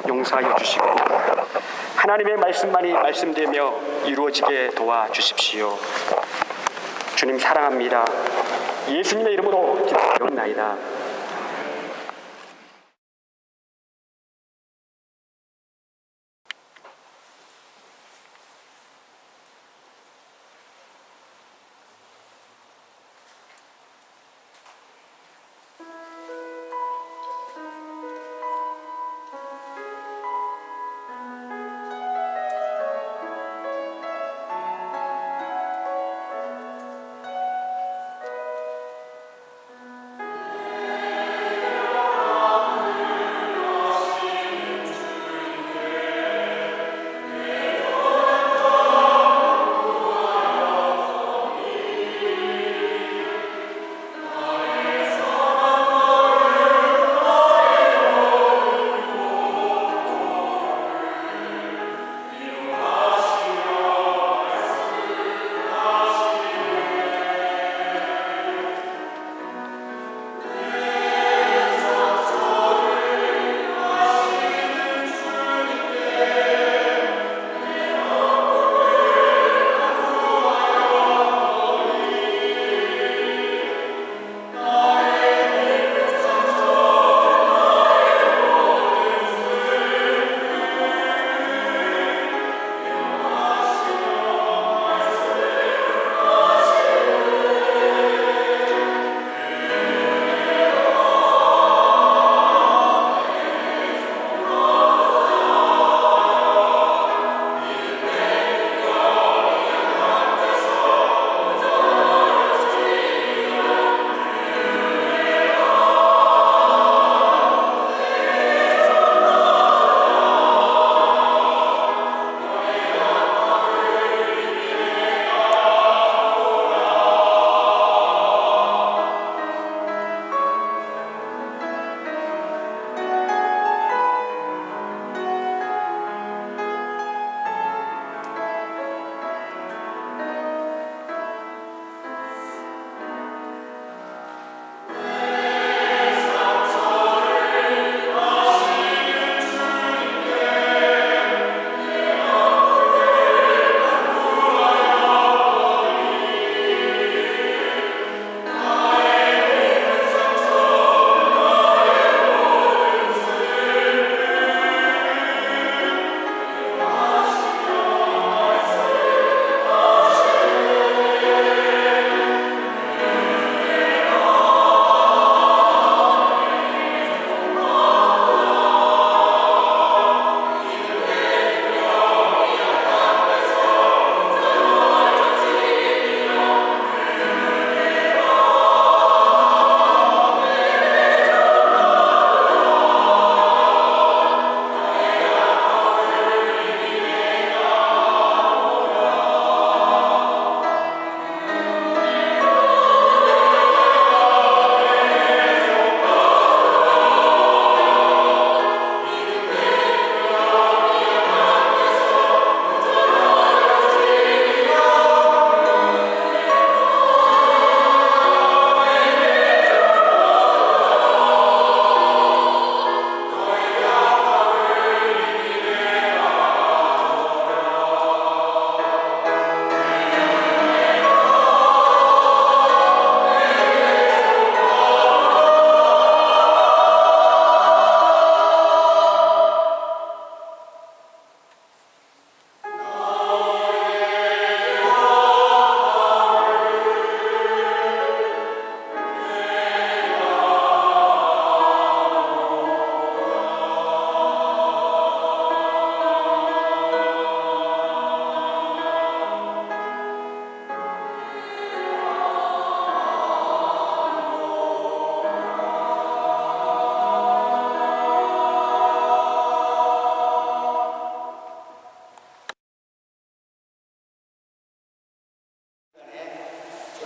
용서하여 주시고 하나님의 말씀만이 말씀되며 이루어지게 도와주십시오. 주님 사랑합니다. 예수님의 이름으로 기도하옵나이다.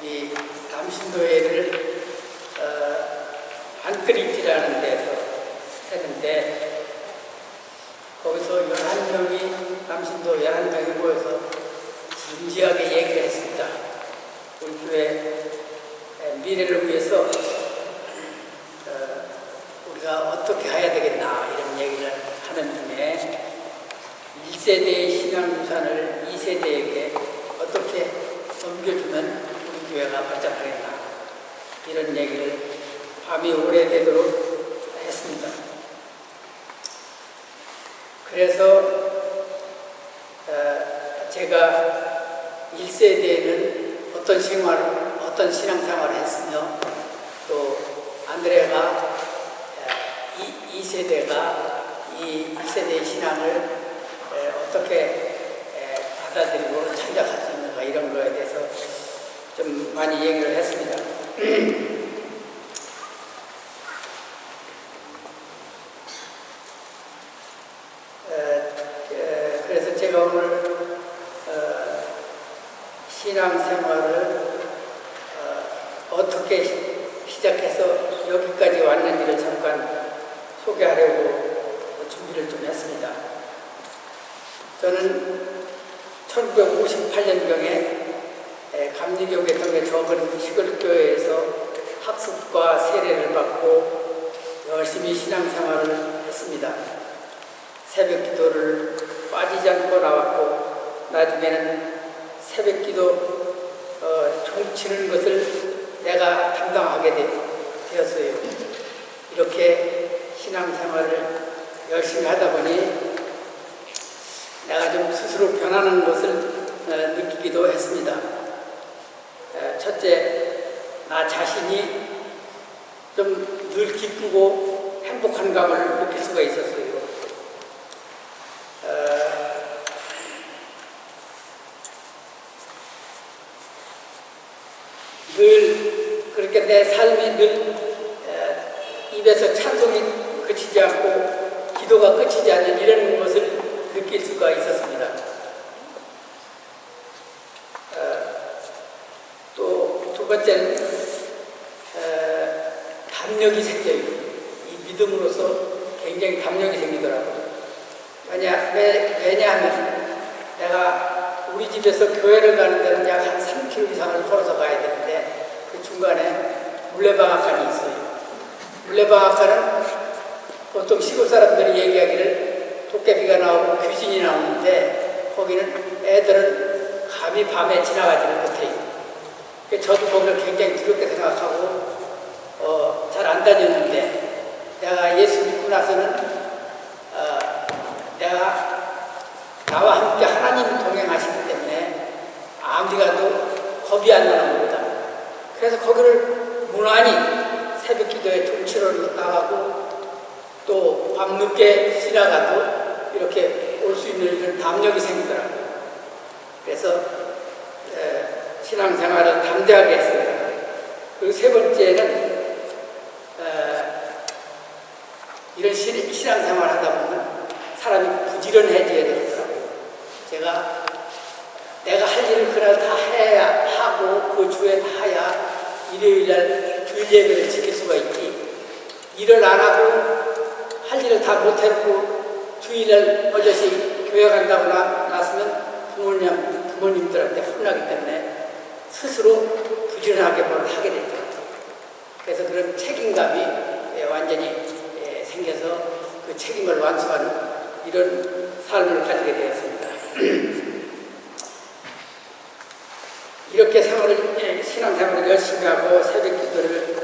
우리 남신도회를 안끓이지라는 데서 했는데 거기서 11명이 남신도 11명이 모여서 진지하게 얘기를 했습니다. 우리 교회 미래를 위해서 우리가 어떻게 해야 되겠나 이런 얘기를 하는 중에 1세대의 신앙유산을 2세대에게 어떻게 넘겨주면 우리 교회가 발전하겠나 이런 얘기를 밤이 오래되도록 했습니다. 그래서 제가 1세대에는 어떤 신앙생활을 했으며 또 안드레가 2세대가 이 1세대의 신앙을 어떻게 받아들이고 참작할 수 있는가 이런 거에 대해서 좀 많이 얘기를 했습니다. 그래서 제가 오늘 신앙생활을 어떻게 시작해서 여기까지 왔는지를 잠깐 소개하려고 준비를 좀 했습니다. 저는 1958년경에 감리교회 등의 적은 시골교회에서 학습과 세례를 받고 열심히 신앙생활을 했습니다. 새벽 기도를 빠지지 않고 나왔고 나중에는 새벽 기도 종치는 것을 내가 담당하게 되었어요. 이렇게 신앙생활을 열심히 하다 보니 내가 좀 스스로 변하는 것을 느끼기도 했습니다. 첫째, 나 자신이 좀 늘 기쁘고 행복한 감을 느낄 수가 있었어요. 늘 그렇게 내 삶이 늘 입에서 찬송이 그치지 않고 기도가 그치지 않는 이런 것을 느낄 수가 있었습니다. 또 두 번째는 담력이 생겨요. 이 믿음으로써 굉장히 담력이 생기더라고요. 왜냐하면 내가 우리 집에서 교회를 가는 데는 약 한 3km 이상을 걸어서 가야 되는데 그 중간에 물레방앗간이 있어요. 물레방앗간은 보통 시골 사람들이 얘기하기를 도깨비가 나오고 귀신이 나오는데 거기는 애들은 감히 밤에 지나가지를 못해요. 저도 거기를 굉장히 두렵게 생각하고 잘 안 다녔는데 내가 예수 믿고 나서는 내가 나와 함께 하나님이 동행하시기 때문에 아무리 가도 겁이 안 나는 겁니다. 그래서 거기를 무난히 새벽 기도에 종치러 나가고 또 밤늦게 지나가도 이렇게 올 수 있는 이런 담력이 생기더라고요. 그래서 신앙생활을 담대하게 했습니다. 그리고 세 번째는 이런 신앙생활을 하다 보면 사람이 부지런해져야 되더라고요. 내가 할 일을 그날 다 해야 하고 그 주에 다 해야 일요일날 주일 예배를 지킬 수가 있지. 일을 안 하고 할 일을 다 못해놓고 주일날 어저씨 교회 간다고 나서면 부모님들한테 혼나기 때문에 스스로 부지런하게 뭘 하게 되죠. 그래서 그런 책임감이 완전히 생겨서 그 책임을 완수하는 이런 삶을 가지게 되었습니다. 이렇게 신앙생활을 열심히 하고 새벽 기도를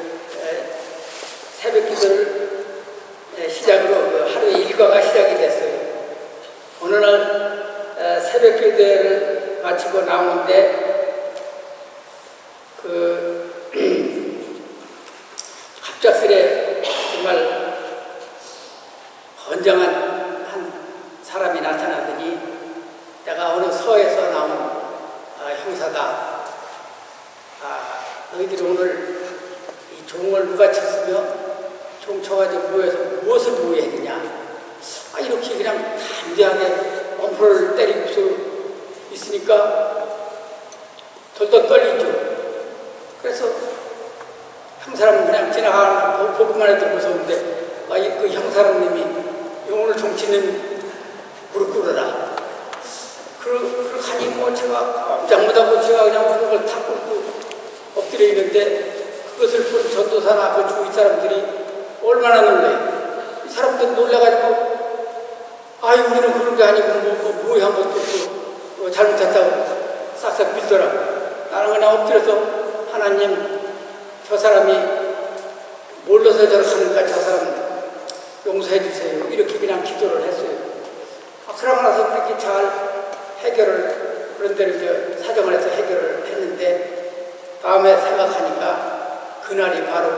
시작으로 하루의 일과가 시작이 됐어요. 어느 날 새벽 기도를 마치고 나오는데 갑작스레 정말 건장한 한 사람이 나타나더니 내가 어느 서에서 나온 형사다. 너희들이 오늘 이 종을 누가 쳤으며 종 쳐가지고 모여서 무엇을 모의했느냐. 이렇게 그냥 담대하게 엄포를 때리고 있으니까 덜덜 떨리죠. 그래서 형사람 그냥 지나가는 보기만 해도 무서운데 그 형사람님이 오늘 정치는 무릎 꿇어라. 그러니 뭐 제가 깜짝 못하고 제가 그냥 무릎을 탁 꿇고 엎드려 있는데 그것을 본 전도사나 그 주위 사람들이 얼마나 놀래요. 이 사람들 놀래가지고 우리는 그런 게 아니고 뭐야 한 것도 잘못했다고 싹싹 빌더라고요. 나는 그냥 엎드려서 하나님 저 사람이 몰라서 저렇게 하니까 저 사람 용서해 주세요. 이렇게 그냥 기도를 했어요. 그러고 나서 그렇게 잘 해결을 그런 대로 이제 사정을 해서 해결을 했는데 다음에 생각하니까 그날이 바로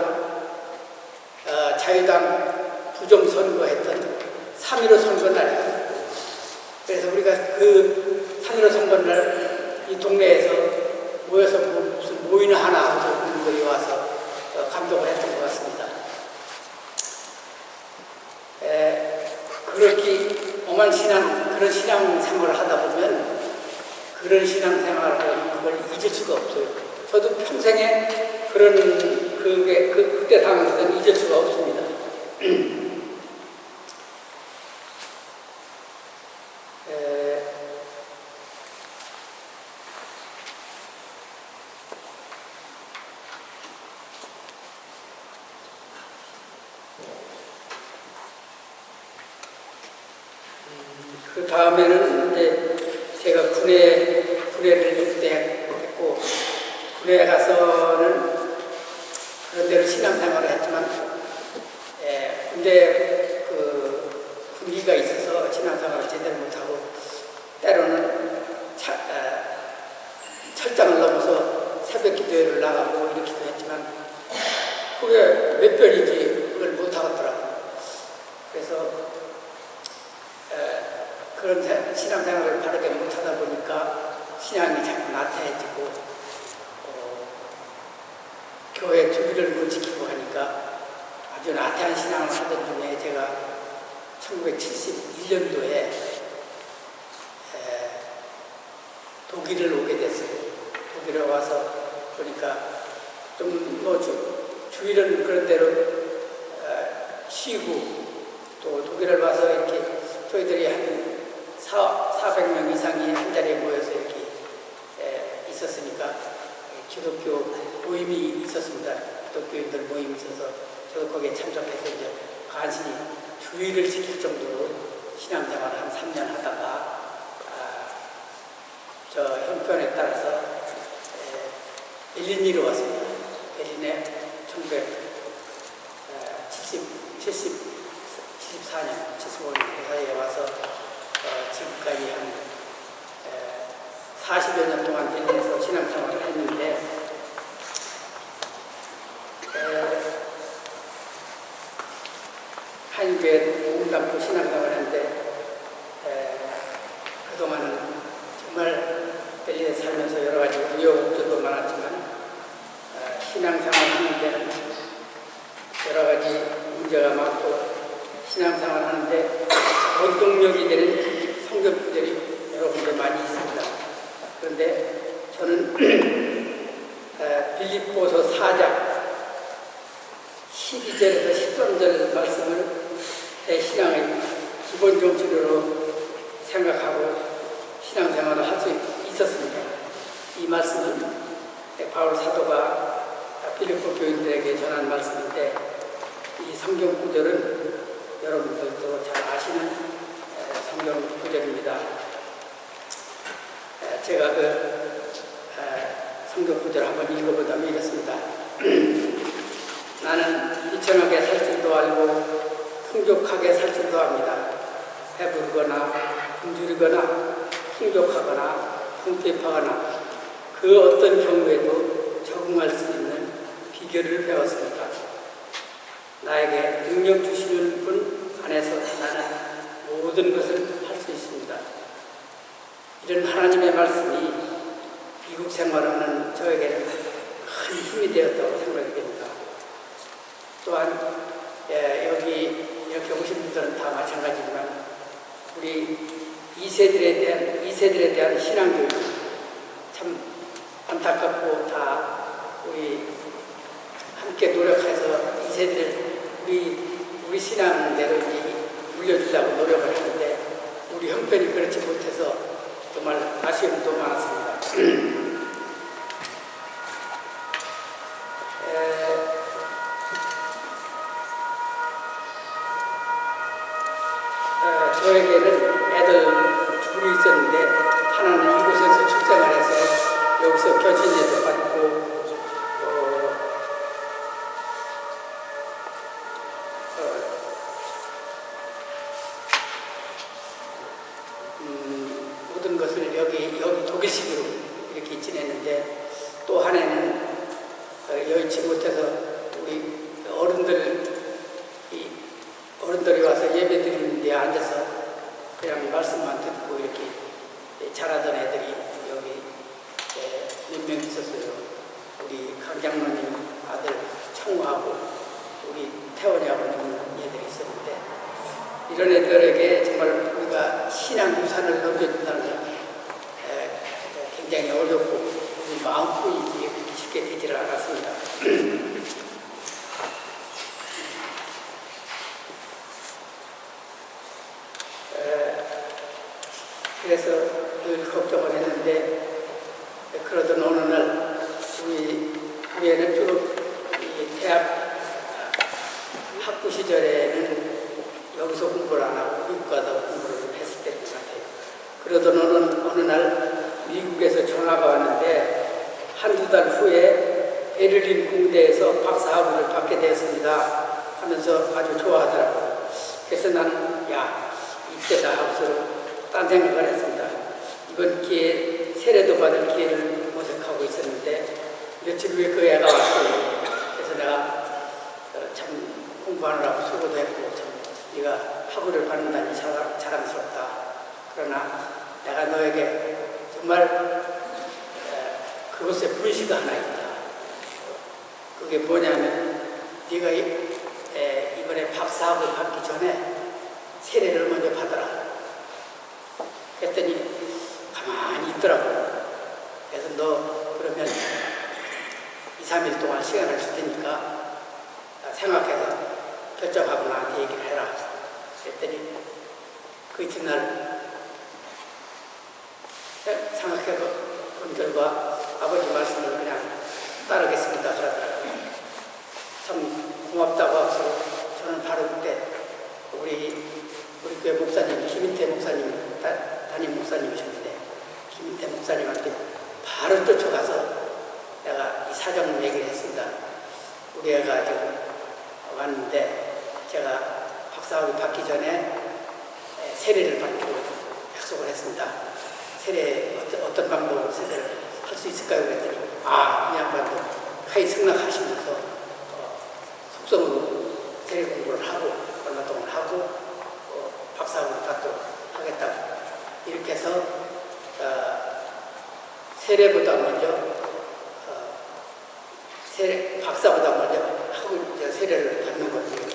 자유당 부정선거했던 3.15 선거날이에요. 그래서 우리가 그 3.15 선거날 이 동네에서 모여서 무슨 모임을 하나 하고 분들이 와서 감동을 했던 것 같습니다. 그렇게 엄한 그런 신앙생활을 하다 보면 그런 신앙생활을 그걸 잊을 수가 없어요. 저도 평생에 그때 당한 것은 잊을 수가 없습니다. 그 다음에는 이제 제가 군대를 입대했고 군에 가서는 그런 대로 신앙생활을 했지만 군대 군기가 있어서 신앙생활을 제대로 못하고 때로는 철장을 넘어서 새벽 기도회를 나가고 이렇게도 했지만 그게 몇 별인지 그걸 못하겠더라고요. 그래서 그런 신앙생활을 바르게 못하다 보니까 신앙이 자꾸 나태해지고 교회 주기를 못 지키고 하니까 아주 나태한 신앙을 하던 중에 제가 1971년도에 독일을 오게 됐어요. 독일에 와서 보니까 좀 주일은 그런 대로 쉬고 또 독일을 와서 이렇게 저희들이 한 400명 이상이 한 자리에 모여서 이렇게 있었으니까 기독교 모임이 있었습니다. 기독교인들 모임이 있어서 저도 거기에 참석해서 이제 간신히 주의를 지킬 정도로 신앙생활을 한 3년 하다가 저 형편에 따라서 베를린으로 왔습니다. 베를린에 1974년, 75년 그 사이에 와서 지금까지 한 40여 년 동안 베를린에서 신앙생활을 했는데 한교회 몸 담고 신앙생활을 했는데 그동안은 정말 베를린에 살면서 여러 가지 우여곡절도 많았지만 신앙생활 하는 데는 여러 가지 문제가 많고 신앙생활 하는데 원동력이 되는 성경구절이 여러 군데 많이 있습니다. 그런데 저는 빌립보서 4장 12절에서 13절 말씀을 내 신앙의 기본 정신으로 생각하고 신앙생활을 할 수 있었습니다. 이 말씀은 바울 사도가 빌립보 교인들에게 전한 말씀인데 이 성경 구절은 여러분들도 잘 아시는 성경 구절입니다. 제가 성경 구절 한번 읽어보자면 이렇습니다. 나는 비천하게 살 줄도 알고 풍족하게 살 줄도 압니다. 배부르거나 굶주리거나 풍족하거나 궁핍하거나 그 어떤 경우에도 적응할 수 있는 비결을 배웠습니다. 나에게 능력 주시는 분 안에서 나는 모든 것을 할 수 있습니다. 이런 하나님의 말씀이 미국 생활하는 저에게는 큰 힘이 되었다고 생각이 됩니다. 또한 여기 이렇게 오신 분들은 다 마찬가지지만 우리 2세들에 대한 신앙교육 참 안타깝고 다 우리 세대를 우리 신앙대로 이제 물려주려고 노력을 했는데 우리 형편이 그렇지 못해서 정말 아쉬움도 많았습니다. 저에게는 애들 둘이 있었는데 하나는 이곳에서 출생을 해서 여기서 교신제도 받고 모든 것을 여기 독일식으로 이렇게 지냈는데 또 하나는 여의치 못해서 우리 어른들이 와서 예배 드리는 데 앉아서 그냥 말씀만 듣고 이렇게 자라던 애들이 여기 몇 명 있었어요. 우리 강장로님 아들 청우하고 우리 태원이 아버님 애들이 있었는데 이런 애들에게 정말 우리가 신앙 유산을 넘겨준다는 건 굉장히 어렵고 우리 마음뿐이지 쉽게 되지를 않았습니다. 그래서 늘 걱정을 했는데 그러던 어느 날 우리 애는 주로 대학 학부 시절에는 여기서 공부를 안 하고 미국 가서 공부를 했을 때인 것 같아요. 그러던 어느 날 미국에서 전화가 왔는데 한두 달 후에 베를린 공대에서 박사학위를 받게 되었습니다 하면서 아주 좋아하더라고요. 그래서 나는 이때다 하고서 딴 생각을 했습니다. 이번 기회에 세례도 받을 기회를 모색하고 있었는데 며칠 후에 그 애가 왔어요. 그래서 내가 참 공부하느라고 수고도 했고 참 네가 학위를 받는다니 자랑스럽다. 그러나 내가 너에게 정말 그것에 불씨가 하나 있다. 그게 뭐냐면 네가 이번에 박사학위 받기 전에 세례를 먼저 받아라. 그랬더니 가만히 있더라고요. 그래서 너 그러면 2, 3일 동안 시간을 줄 테니까 생각해서 결정하고 나한테 얘기를 해라. 그랬더니 그 이튿날 생각해 본 결과 아버지 말씀을 그냥 따르겠습니다. 그러더라고요. 참 고맙다고 하면서 저는 바로 그때 우리 교회 목사님, 김인태 목사님, 담임 목사님이셨는데 김인태 목사님한테 바로 쫓아가서 내가 이 사정을 얘기를 했습니다. 우리 애가 지금 왔는데 제가 박사학위 받기 전에 세례를 받기로 약속을 했습니다. 세례 어떤 방법으로 세례를 할 수 있을까요? 그랬더니 이 양반도 가히 승낙하시면서 속성으로 세례 공부를 하고 얼마 동안 하고 박사학위를 받도록 하겠다고 이렇게 해서 세례보다 먼저 박사보다 먼저 세례를 받는 것을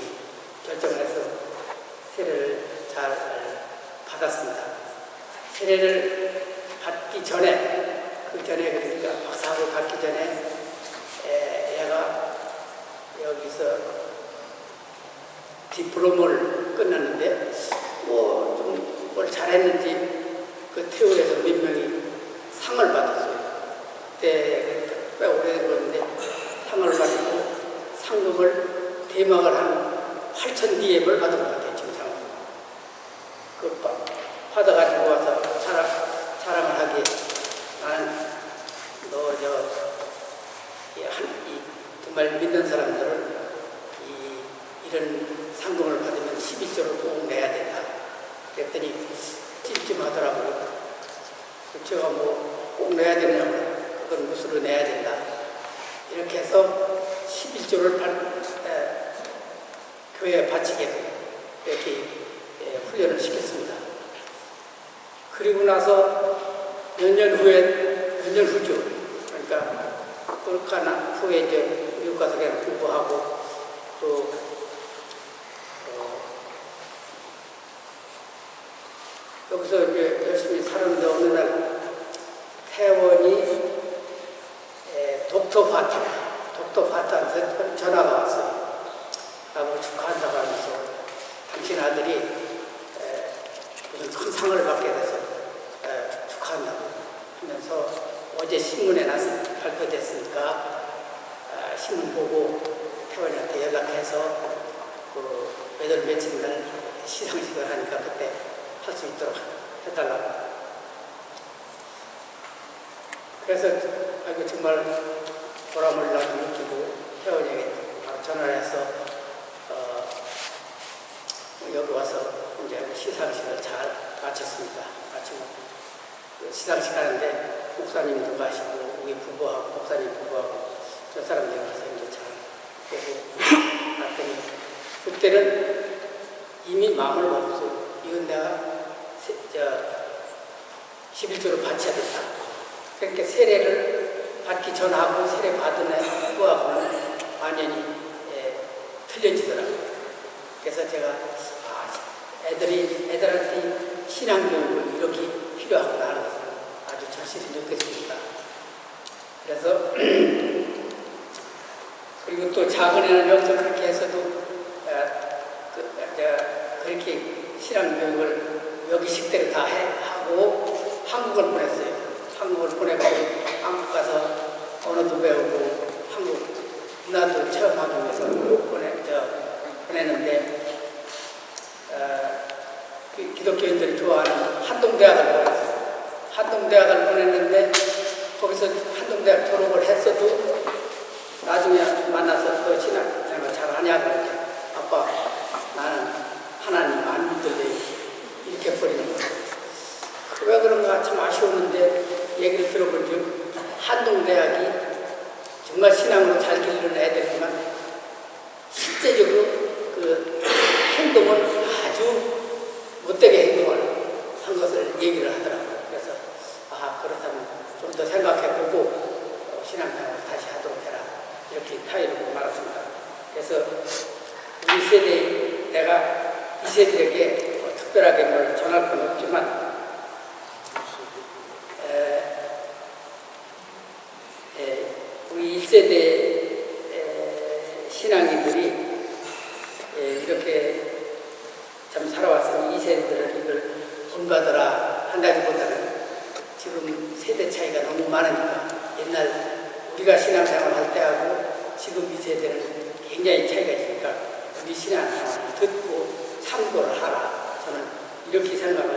결정을 해서 세례를 잘 받았습니다. 세례를 받기 전에 그러니까 박사학위 받기 전에 얘가 여기서 디플로마를 끝났는데 좀 뭘 잘했는지 그 태울에서 몇 명이 상을 받았어요. 그때 꽤 오래된 건데 상을 받고 상금을 대막을 한 8,000DM을 받은 것 같아요. 지금 상금. 그 받아가지고 와서 자랑을 하기에 나는 정말 믿는 사람들은 이런 상금을 받으면 11조를 꼭 내야 된다. 그랬더니 찜찜하더라고요. 제가 꼭 내야 되냐고 그건 무수로 내야 된다. 이렇게 해서 11조를 교회에 바치게 이렇게 훈련을 시켰습니다. 그리고 나서 몇 년 후죠. 그러니까 그렇게 후에 이제 미국 가서 그냥 공부하고 또 여기서 이제 열심히 살았는데 어느 날 태원이 독도 파탄에서 전화가 왔어요. 나보고 축하한다고 하면서 당신 아들이 무슨 큰 상을 받게 돼서 축하한다고 하면서 어제 신문에 발표됐으니까 신문 보고 태원이한테 연락해서 그 몇월 며칠 날 시상식을 하니까 그때 할 수 있도록 해달라고. 그래서 아이고 정말 보람을 나도 느끼고 태원이에게 전화를 해서 여기 와서 이제 시상식을 잘 마쳤습니다. 마치고 시상식 하는데 목사님도 가시고 우리 부부하고 목사님 부부하고 저 사람들 가서 이제 잘 보고 갔더니 그때는 이미 마음을 먹어서 이건 내가 11조를 바쳐야 된다. 그러니까 세례를 받기 전하고 세례 받은 후하고는 완전히 틀려지더라고요. 그래서 제가 애들한테 신앙교육을 이렇게 필요하구나 하는 것을 아주 절실히 느꼈습니다. 그래서 그리고 또 작은 애는 여기서 그렇게 해서도 그렇게 신앙교육을 여기 식대로 다 하고 한국을 보냈어요. 한국을 보내고 한국 가서 언어도 배우고 한국 문화도 체험하기 위해서 보냈는데 기독교인들이 좋아하는 한동대학을 보냈어요. 한동대학을 보냈는데 거기서 한동대학 졸업을 했어도 나중에 만나서 너 신앙생활 잘하냐 그랬더니 아빠 나는 하나님 안 믿을래 이렇게 버리는 거예요. 왜 그런가 참 아쉬웠는데 얘기를 들어보니 한동대학이 정말 신앙으로 잘 기르는 애들이지만 실제적으로 그 행동을 아주 못되게 행동을 한 것을 얘기를 하더라고요. 그래서 그렇다면 좀 더 생각해보고 신앙생활을 다시 하도록 해라 이렇게 타이르고 말았습니다. 그래서 우리 세대 내가 이 세대에게 특별하게 뭘 전할 건 없지만 우리 1세대 신앙인들이 이렇게 참 살아왔으니 2세대들은 이걸 본받아라 한다기보다는 지금 세대 차이가 너무 많으니까 옛날 우리가 신앙생활 할 때하고 지금 2세대는 굉장히 차이가 있으니까 우리 신앙생활을 듣고 참고를 하라. 저는 이렇게 생각을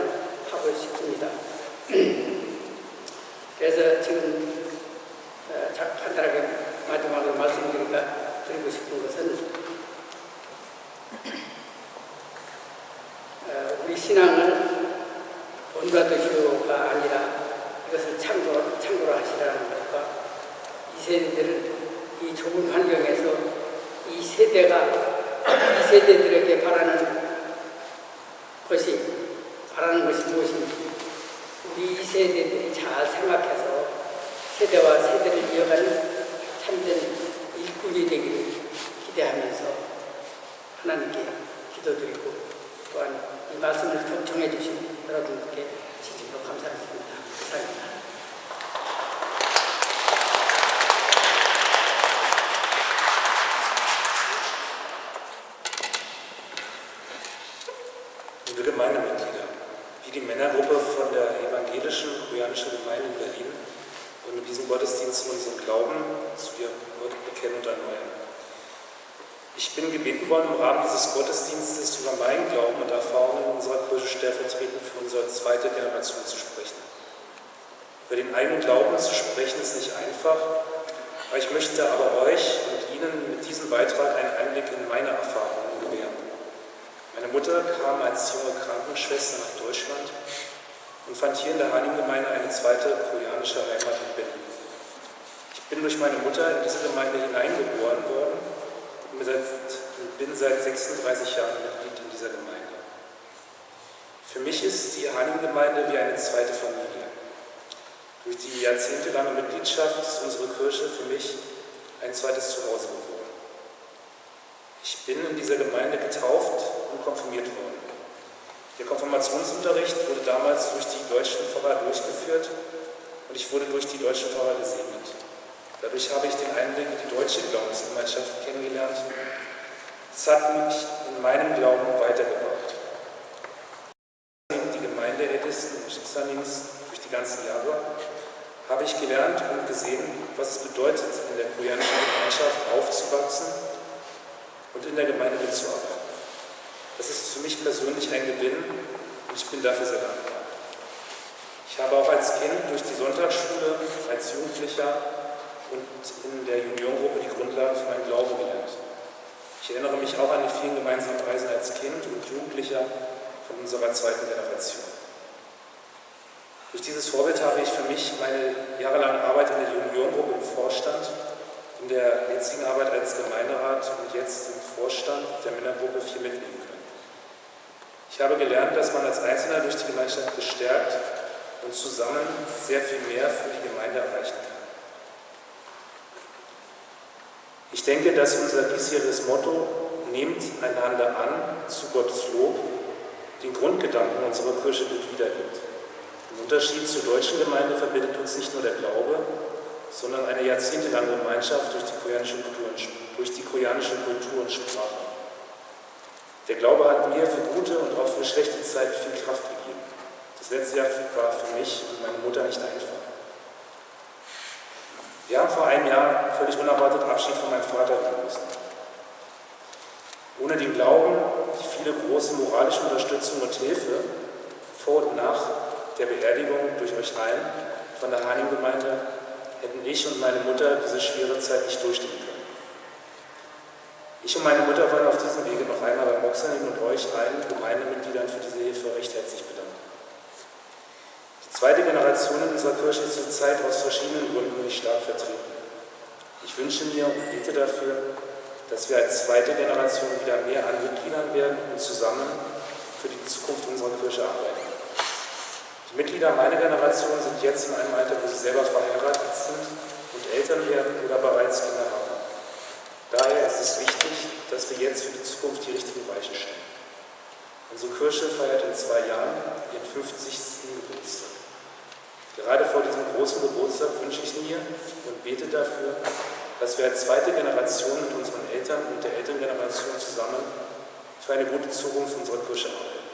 하고 싶습니다. 그래서 지금 간단하게 마지막으로 드리고 싶은 것은 우리 신앙을 본받으시오가 아니라 이것을 참고로 하시라는 것과 이 세대들은 이 좁은 환경에서 이 세대들에게 바라는 것이 무엇인지 우리 이 세대들이 잘 생각해서 세대와 세대를 이어가는 참된 일꾼이 되기를 기대하면서 하나님께 기도드리고 또한 이 말씀을 경청해 주신 여러분께 진심으로 감사드립니다. 감사합니다. Liebe Gemeindemitglieder, wie die Männergruppe von der evangelischen koreanischen Gemeinde in Berlin wollen wir diesen Gottesdienst unseren Glauben zu dir Gott bekennen und erneuern. Ich bin gebeten worden, im Rahmen dieses Gottesdienstes über meinen Glauben und Erfahrungen in unserer Kirche stellvertretend für unsere zweite Generation zu sprechen. Über den eigenen Glauben zu sprechen ist nicht einfach, aber ich möchte aber euch und Ihnen mit diesem Beitrag einen Einblick in meine Erfahrungen gewähren. Meine Mutter kam als junge Krankenschwester nach Deutschland und fand hier in der Heiligengemeinde eine zweite koreanische Heimat in Berlin. Ich bin durch meine Mutter in diese Gemeinde hineingeboren worden und bin seit 36 Jahren Mitglied in dieser Gemeinde. Für mich ist die Heiligengemeinde wie eine zweite Familie. Durch die jahrzehntelange Mitgliedschaft ist unsere Kirche für mich ein zweites Zuhause geworden. Ich bin in dieser Gemeinde getauft und konfirmiert worden. Der Konfirmationsunterricht wurde damals durch die deutschen Pfarrer durchgeführt und ich wurde durch die deutschen Pfarrer gesegnet. Dadurch habe ich den Einblick in die deutsche Glaubensgemeinschaft kennengelernt. Es hat mich in meinem Glauben weitergebracht. Die Gemeindeältesten und Schiffsdienst durch die ganzen Jahre habe ich gelernt und gesehen, was es bedeutet, in der koreanischen Gemeinschaft aufzuwachsen und in der Gemeinde mitzuarbeiten. Das ist für mich persönlich ein Gewinn und ich bin dafür sehr dankbar. Ich habe auch als Kind durch die Sonntagsschule, als Jugendlicher und in der Juniorengruppe die Grundlagen für meinen Glauben gelernt. Ich erinnere mich auch an die vielen gemeinsamen Reisen als Kind und Jugendlicher von unserer zweiten Generation. Durch dieses Vorbild habe ich für mich meine jahrelange Arbeit in der Juniorengruppe im Vorstand, in der jetzigen Arbeit als Gemeinderat und jetzt im Vorstand der Männergruppe viel mitnehmen können. Ich habe gelernt, dass man als Einzelner durch die Gemeinschaft gestärkt und zusammen sehr viel mehr für die Gemeinde erreichen kann. Ich denke, dass unser diesjähriges Motto „Nehmt einander an, zu Gottes Lob" den Grundgedanken unserer Kirche gut wiedergibt. Im Unterschied zur deutschen Gemeinde verbindet uns nicht nur der Glaube, sondern eine jahrzehntelange Gemeinschaft durch die koreanische Kultur und Sprache. Der Glaube hat mir für gute und auch für schlechte Zeit viel Kraft gegeben. Das letzte Jahr war für mich und meine Mutter nicht einfach. Wir haben vor einem Jahr völlig unerwartet Abschied von meinem Vater nehmen müssen. Ohne den Glauben, die viele große moralische Unterstützung und Hilfe vor und nach der Beerdigung durch euch allen von der Haning-Gemeinde hätten ich und meine Mutter diese schwere Zeit nicht durchstehen können. Ich und meine Mutter wollen auf diesem Wege noch einmal beim Oxaning und euch allen Gemeindemitgliedern für diese Hilfe recht herzlich bedanken. Die zweite Generation in unserer Kirche ist zurzeit aus verschiedenen Gründen nicht stark vertreten. Ich wünsche mir und bete dafür, dass wir als zweite Generation wieder mehr an Mitgliedern werden und zusammen für die Zukunft unserer Kirche arbeiten. Die Mitglieder meiner Generation sind jetzt in einem Alter, wo sie selber verheiratet sind und Eltern werden oder bereits Kinder haben. Daher ist es wichtig, dass wir jetzt für die Zukunft die richtigen Weichen stellen. Unsere Kirche feiert in 2 Jahren ihren 50. Geburtstag. Gerade vor diesem großen Geburtstag wünsche ich mir und bete dafür, dass wir als zweite Generation mit unseren Eltern und der Elterngeneration zusammen für eine gute Zukunft unserer Kirche arbeiten.